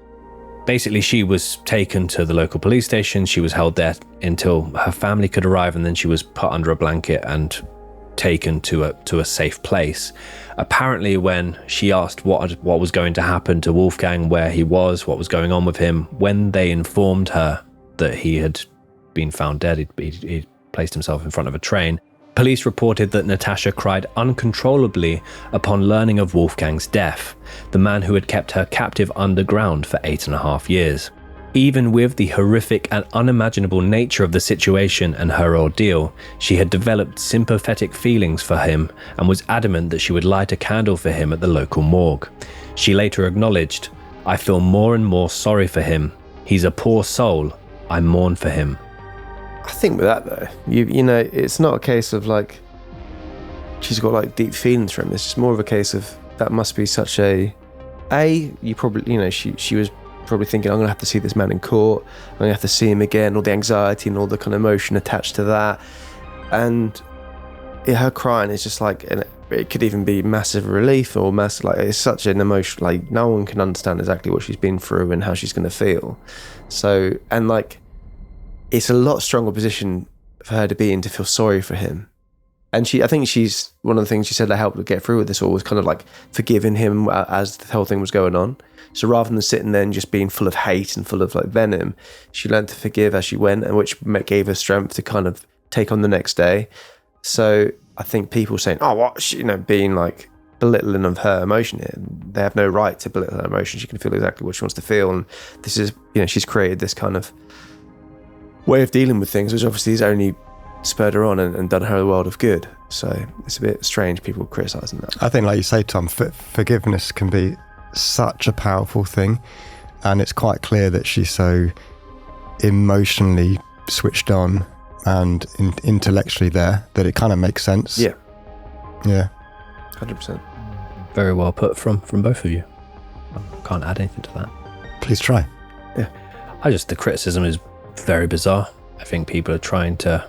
Basically, she was taken to the local police station. She was held there until her family could arrive, and then she was put under a blanket and taken to a safe place. Apparently, when she asked what was going to happen to Wolfgang, where he was, what was going on with him, when they informed her that he had been found dead, he'd placed himself in front of a train, police reported that Natascha cried uncontrollably upon learning of Wolfgang's death, the man who had kept her captive underground for 8.5 years. Even with the horrific and unimaginable nature of the situation and her ordeal, she had developed sympathetic feelings for him and was adamant that she would light a candle for him at the local morgue. She later acknowledged, "I feel more and more sorry for him. He's a poor soul. I mourn for him."
I think with that though, you know, it's not a case of like she's got like deep feelings for him. It's just more of a case of that must be such you probably, you know, she was probably thinking, I'm going to have to see this man in court. I'm going to have to see him again, all the anxiety and all the kind of emotion attached to that. And her crying is just like, and it could even be massive relief or massive, like, it's such an emotion, like, no one can understand exactly what she's been through and how she's going to feel. So, and like, it's a lot stronger position for her to be in, to feel sorry for him. And I think she's, one of the things she said that helped her get through with this all was kind of like forgiving him as the whole thing was going on. So rather than sitting there and just being full of hate and full of like venom, she learned to forgive as she went, and which gave her strength to kind of take on the next day. So I think people saying, oh, what, being like belittling of her emotion here, they have no right to belittle her emotion. She can feel exactly what she wants to feel. And this is, she's created this kind of way of dealing with things, which obviously has only spurred her on and done her a world of good. So it's a bit strange, people criticising that.
I think, like you say, Tom, forgiveness can be such a powerful thing, and it's quite clear that she's so emotionally switched on and intellectually there that it kind of makes sense.
Yeah
100%.
Very well put from both of you. I can't add anything to that.
Please try.
Yeah,
the criticism is very bizarre. I think people are trying to,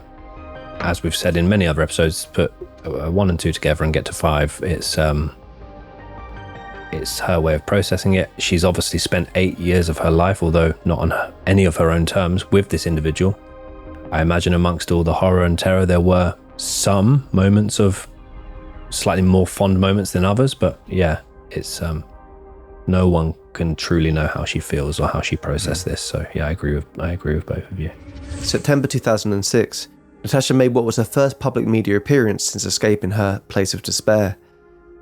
as we've said in many other episodes, put 1 and 2 together and get to 5. It's her way of processing it. She's obviously spent 8 years of her life, although not on any of her own terms, with this individual. I imagine amongst all the horror and terror, there were some moments of slightly more fond moments than others, but yeah, it's no one can truly know how she feels or how she processed this. So yeah, I agree with both of you.
September 2006, Natascha made what was her first public media appearance since escaping her place of despair,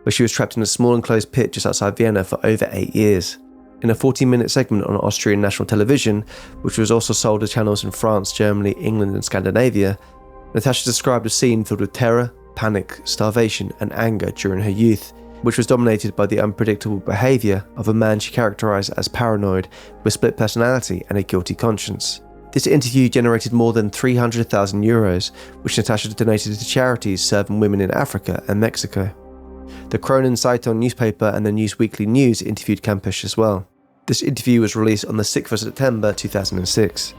where she was trapped in a small enclosed pit just outside Vienna for over 8 years. In a 40-minute segment on Austrian national television, which was also sold to channels in France, Germany, England and Scandinavia, Natascha described a scene filled with terror, panic, starvation and anger during her youth, which was dominated by the unpredictable behaviour of a man she characterised as paranoid, with split personality and a guilty conscience. This interview generated more than €300,000, which Natascha donated to charities serving women in Africa and Mexico. The Kronen Zeitung newspaper and the News Weekly News interviewed Kampusch as well. This interview was released on the 6th of September 2006.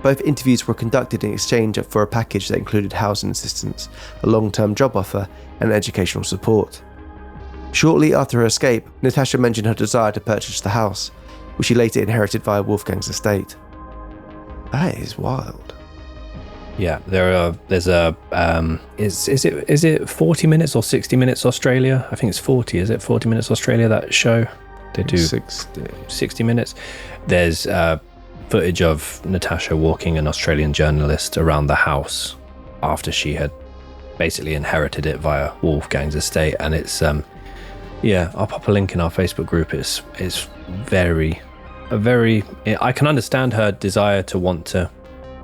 Both interviews were conducted in exchange for a package that included housing assistance, a long-term job offer, and educational support. Shortly after her escape, Natascha mentioned her desire to purchase the house, which she later inherited via Wolfgang's estate. That is wild.
Yeah, is it 40 minutes or 60 minutes Australia? I think it's 40, is it 40 minutes Australia, that show? They do 60 minutes. There's footage of Natascha walking an Australian journalist around the house after she had basically inherited it via Wolfgang's estate, and it's I'll pop a link in our Facebook group. It's I can understand her desire to want to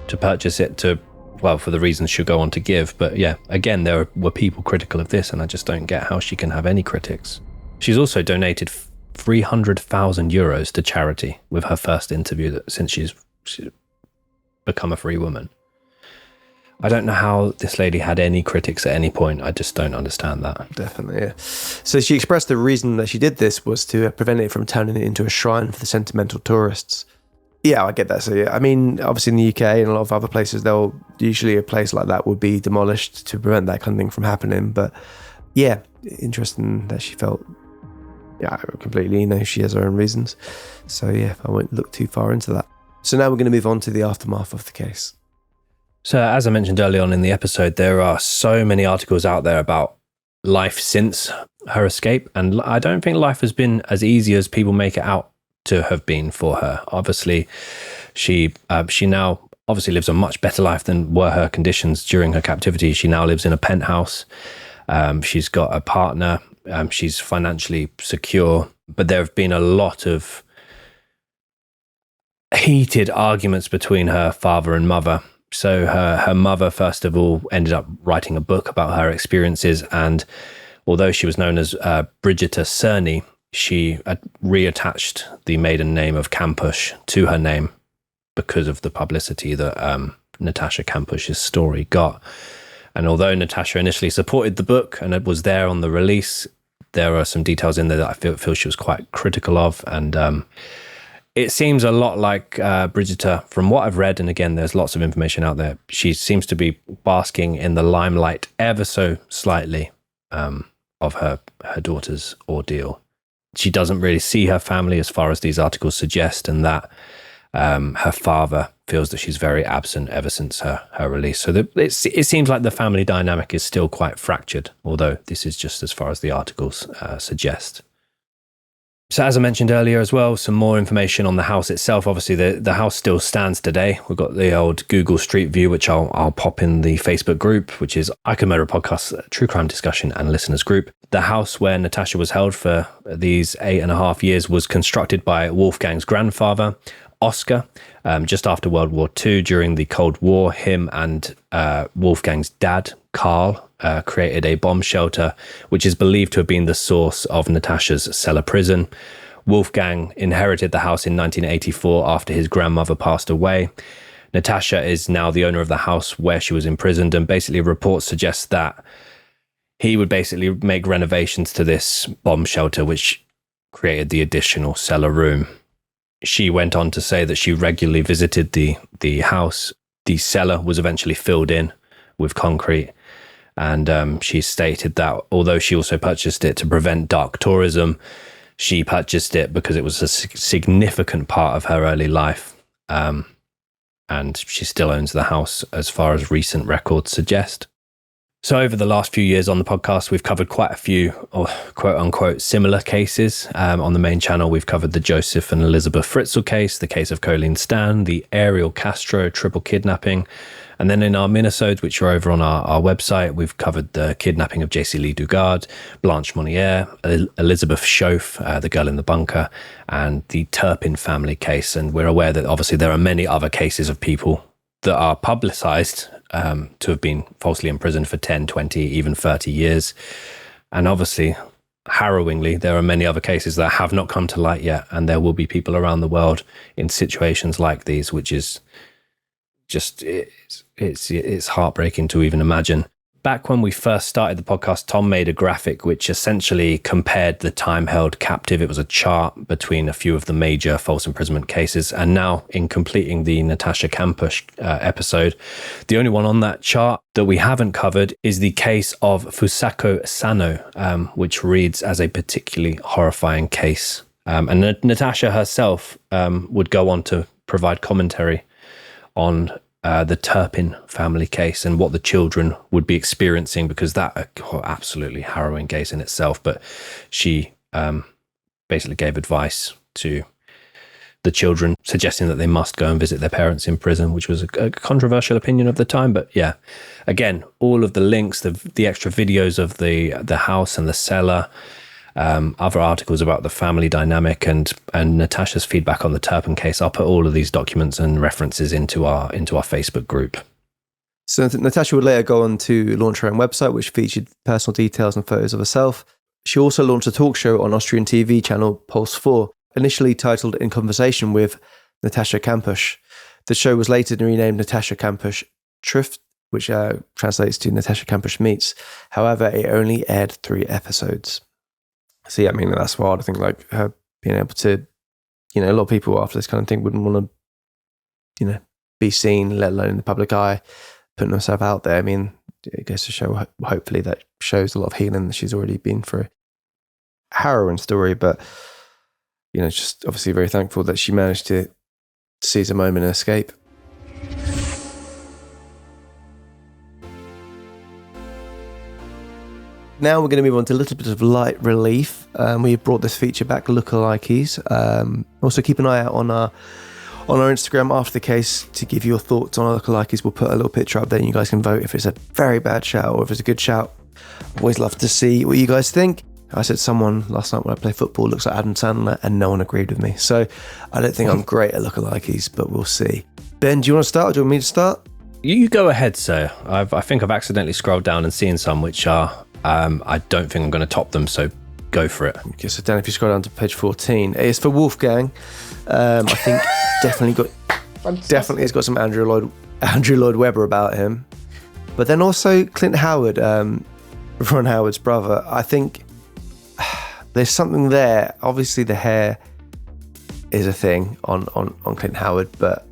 purchase it for the reasons she'll go on to give, but yeah, again, there were people critical of this, and I just don't get how she can have any critics. She's also donated €300,000 to charity with her first interview since she's become a free woman. I don't know how this lady had any critics at any point. I just don't understand that.
Definitely, yeah. So she expressed the reason that she did this was to prevent it from turning it into a shrine for the sentimental tourists. Yeah, I get that. So yeah, I mean, obviously in the UK and a lot of other places, they'll usually a place like that would be demolished to prevent that kind of thing from happening. But yeah, interesting that she felt, completely, she has her own reasons. So yeah, I won't look too far into that. So now we're going to move on to the aftermath of the case.
So as I mentioned early on in the episode, there are so many articles out there about life since her escape, and I don't think life has been as easy as people make it out to have been for her. Obviously, she now obviously lives a much better life than were her conditions during her captivity. She now lives in a penthouse. She's got a partner. She's financially secure, but there have been a lot of heated arguments between her father and mother. So her mother, first of all, ended up writing a book about her experiences, and although she was known as Brigitta Cerny, she had reattached the maiden name of Kampusch to her name because of the publicity that Natascha Kampusch's story got. And although Natascha initially supported the book and it was there on the release, there are some details in there that I feel she was quite critical of, and it seems a lot like Brigitte, from what I've read, and again, there's lots of information out there. She seems to be basking in the limelight ever so slightly of her daughter's ordeal. She doesn't really see her family, as far as these articles suggest, and that her father feels that she's very absent ever since her release. So it seems like the family dynamic is still quite fractured, although this is just as far as the articles suggest. So as I mentioned earlier as well, some more information on the house itself. Obviously, the house still stands today. We've got the old Google Street View, which I'll pop in the Facebook group, which is I Can Murder Podcast True Crime Discussion and Listeners Group. The house where Natascha was held for these 8.5 years was constructed by Wolfgang's grandfather, Oscar, just after World War II. During the Cold War, him and Wolfgang's dad, Karl, created a bomb shelter, which is believed to have been the source of Natascha's Cellar prison. Wolfgang inherited the house in 1984 after his grandmother passed away. Natascha is now the owner of the house where she was imprisoned, and basically reports suggest that he would basically make renovations to this bomb shelter, which created the additional cellar room. She went on to say that she regularly visited the house. The cellar was eventually filled in with concrete. And she stated that although she also purchased it to prevent dark tourism, she purchased it because it was a significant part of her early life. And she still owns the house as far as recent records suggest. So over the last few years on the podcast, we've covered quite a few quote unquote similar cases. On the main channel, we've covered the Joseph and Elizabeth Fritzl case, the case of Colleen Stan, the Ariel Castro triple kidnapping. And then in our minisodes, which are over on our website, we've covered the kidnapping of J.C. Lee Dugard, Blanche Monnier, Elizabeth Schoaf, the girl in the bunker, and the Turpin family case. And we're aware that obviously there are many other cases of people that are publicized to have been falsely imprisoned for 10, 20, even 30 years. And obviously, harrowingly, there are many other cases that have not come to light yet. And there will be people around the world in situations like these, which is just, it's heartbreaking to even imagine. Back when we first started the podcast, Tom made a graphic which essentially compared the time held captive. It was a chart between a few of the major false imprisonment cases. And now, in completing the Natascha Kampusch episode, the only one on that chart that we haven't covered is the case of Fusako Sano, which reads as a particularly horrifying case. And Natascha herself would go on to provide commentary on the Turpin family case and what the children would be experiencing, because that absolutely harrowing case in itself. But she basically gave advice to the children, suggesting that they must go and visit their parents in prison, which was a controversial opinion of the time. But yeah, again, all of the links, the extra videos of the house and the cellar, other articles about the family dynamic and Natascha's feedback on the Turpin case. I'll put all of these documents and references into our Facebook group.
So Natascha would later go on to launch her own website, which featured personal details and photos of herself. She also launched a talk show on Austrian TV channel Pulse 4, initially titled In Conversation with Natascha Kampusch. The show was later renamed Natascha Kampusch Trifft, which translates to Natascha Kampusch Meets. However, it only aired 3 episodes. So yeah, I mean, that's wild. I think like her being able to, a lot of people after this kind of thing wouldn't want to, be seen, let alone in the public eye, putting herself out there. I mean, it goes to show, hopefully that shows a lot of healing that she's already been through. Harrowing story, but, just obviously very thankful that she managed to seize a moment and escape. Now we're going to move on to a little bit of light relief. We brought this feature back, lookalikes. Also keep an eye out on our Instagram after the case to give your thoughts on our lookalikes. We'll put a little picture up there and you guys can vote if it's a very bad shout or if it's a good shout. Always love to see what you guys think. I said someone last night when I play football looks like Adam Sandler, and no one agreed with me. So I don't think I'm great at lookalikes, but we'll see. Ben, do you want to start or do you want me to start?
You go ahead, sir. I think I've accidentally scrolled down and seen some which are... I don't think I'm going to top them, so go for it.
Okay, so Dan, if you scroll down to page 14, it's for Wolfgang. I think definitely has got some Andrew Lloyd Webber about him, but then also Clint Howard, Ron Howard's brother. I think there's something there. Obviously, the hair is a thing on Clint Howard, but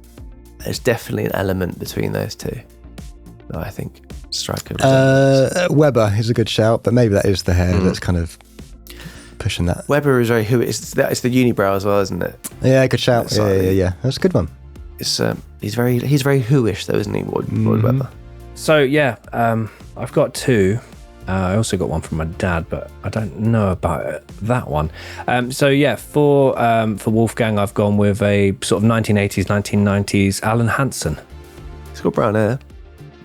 there's definitely an element between those two that I think strike a
Weber is a good shout, but maybe that is the hair that's kind of pushing that.
Weber is very it's the unibrow as well, isn't it?
Yeah, good shout. Yeah. That's a good one.
It's he's very whoish though, isn't he, Lloyd Webber?
So yeah, I've got two. I also got one from my dad, but I don't know about that one. So yeah, for Wolfgang, I've gone with a sort of 1980s, 1990s Alan Hansen.
He's got brown hair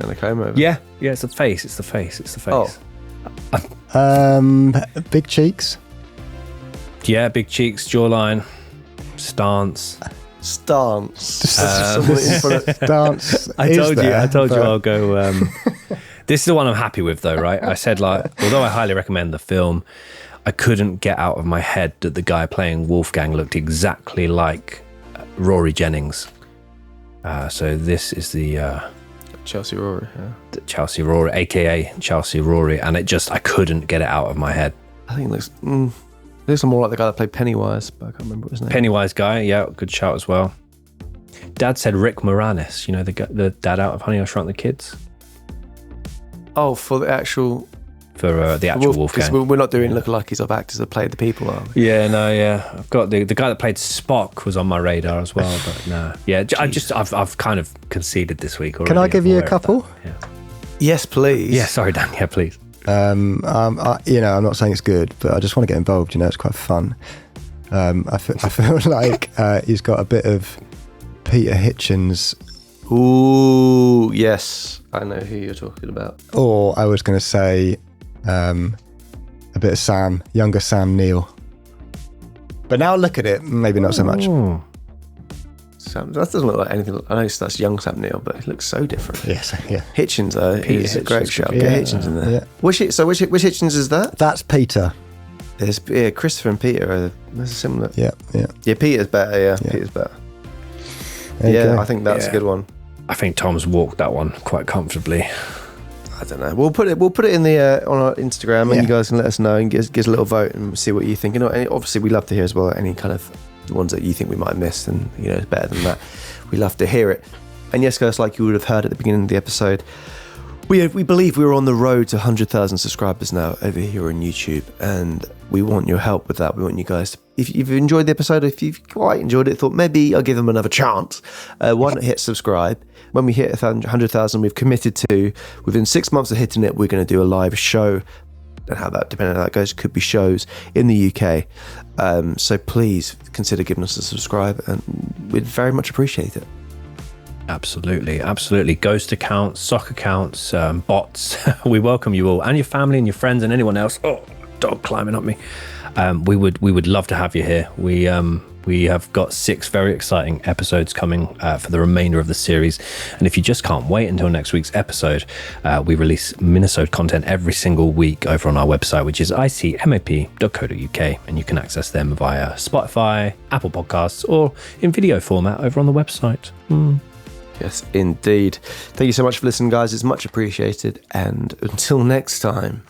and a comb over.
Yeah, it's the face. It's the face.
Big cheeks.
Yeah, big cheeks, jawline, stance.
Stance.
I told you I'll go. This is the one I'm happy with, though, right? I said, although I highly recommend the film, I couldn't get out of my head that the guy playing Wolfgang looked exactly like Rory Jennings. So this is the
Chelsea Rory. Yeah.
The Chelsea Rory, aka Chelsea Rory, and I couldn't get it out of my head.
I think it looks more like the guy that played Pennywise, but I can't remember what his name.
Pennywise guy, yeah, good shout as well. Dad said Rick Moranis, the dad out of Honey, I Shrunk the Kids.
Oh, for the actual
Wolfgang.
Because we're not doing lookalikes of actors that played the people, are we?
Yeah. I've got the guy that played Spock was on my radar as well, but no. Yeah, I've kind of conceded this week already.
Can I give you a couple?
Yeah.
Yes, please.
Yeah, sorry, Dan. Yeah, please.
I'm not saying it's good, but I just want to get involved. It's quite fun. I feel like he's got a bit of Peter Hitchens.
Ooh, yes. I know who you're talking about.
Or I was going to say a bit of younger Sam Neill. But now look at it, maybe not so much.
Sam, that doesn't look like anything. I know that's young Sam Neill, but he looks so different.
Yes, yeah.
Hitchens, though, is a great shout. Get Hitchens in there.
Yeah.
Which Hitchens is that?
That's Peter.
Christopher and Peter there's a similar.
Yeah.
Yeah, Peter's better. Yeah, Peter's better. I think that's a good one.
I think Tom's walked that one quite comfortably.
I don't know. We'll put it in the on our Instagram, and you guys can let us know and give us a little vote and see what you think. And obviously, we love to hear as well any kind of ones that you think we might have missed, and it's better than that. We love to hear it. And yes, guys, like you would have heard at the beginning of the episode, we believe we're on the road to 100,000 subscribers now over here on YouTube, and we want your help with that. We want you guys to, if you've enjoyed the episode, if you've quite enjoyed it, thought maybe I'll give them another chance, why not hit subscribe? When we hit 100,000, we've committed to, within 6 months of hitting it, we're going to do a live show. And depending on how that goes, could be shows in the UK. So please consider giving us a subscribe, and we'd very much appreciate it.
Absolutely. Ghost accounts, sock accounts, bots. We welcome you all, and your family and your friends and anyone else. Oh, dog climbing up me. We would love to have you here. We have got 6 very exciting episodes coming for the remainder of the series. And if you just can't wait until next week's episode, we release Minnesota content every single week over on our website, which is icmap.co.uk. And you can access them via Spotify, Apple Podcasts, or in video format over on the website.
Yes, indeed. Thank you so much for listening, guys. It's much appreciated. And until next time,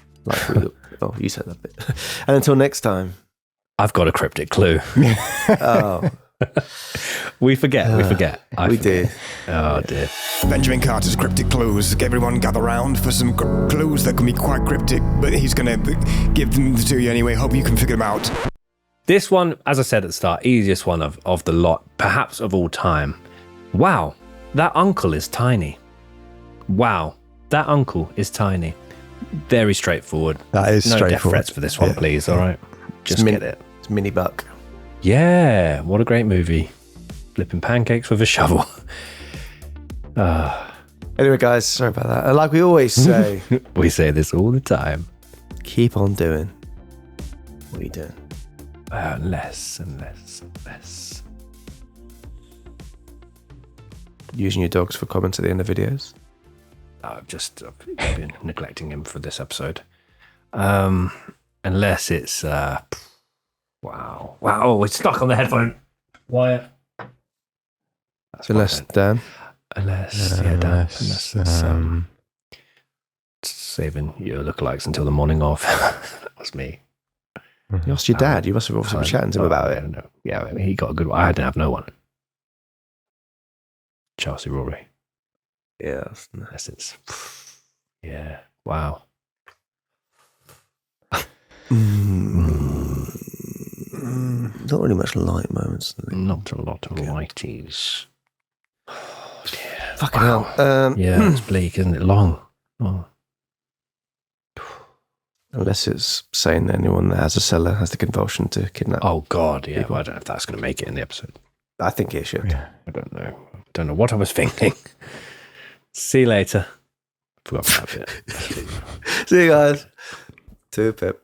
you said that bit. And until next time,
I've got a cryptic clue. We forget.
We did.
Oh dear.
Benjamin Carter's cryptic clues. Everyone gather round for some clues that can be quite cryptic, but he's going to give them to you anyway. Hope you can figure them out.
This one, as I said at the start, easiest one of the lot, perhaps of all time. Wow, that uncle is tiny. Very straightforward.
That is straightforward.
No death threats for this one, please. All right. Just get it.
It's Mini Buck.
Yeah, what a great movie. Flipping pancakes with a shovel.
Anyway, guys, sorry about that. And like we always say,
we say this all the time.
Keep on doing what you're doing.
Less and less and less.
Using your dogs for comments at the end of videos.
I've been neglecting him for this episode. Unless it's wow, it's stuck on the headphone. Wyatt.
Unless Dan.
Unless saving your lookalikes until the morning of. That was me.
You asked your dad. You must have obviously been chatting to him about it.
No. Yeah, I mean, he got a good one. I didn't have no one. Chelsea Rory.
Yeah.
Essence. Yeah. Wow.
Not really much light moments.
Not a lot of lighties. Yeah.
Fucking hell.
Yeah, it's bleak, isn't it? Long. Oh.
Unless it's saying anyone that has a cellar has the convulsion to kidnap.
Oh, God, yeah. Well, I don't know if that's going to make it in the episode.
I think it should.
Yeah. I don't know. I don't know what I was thinking. See you later. Forgot about it.
See you guys. 2 Pip.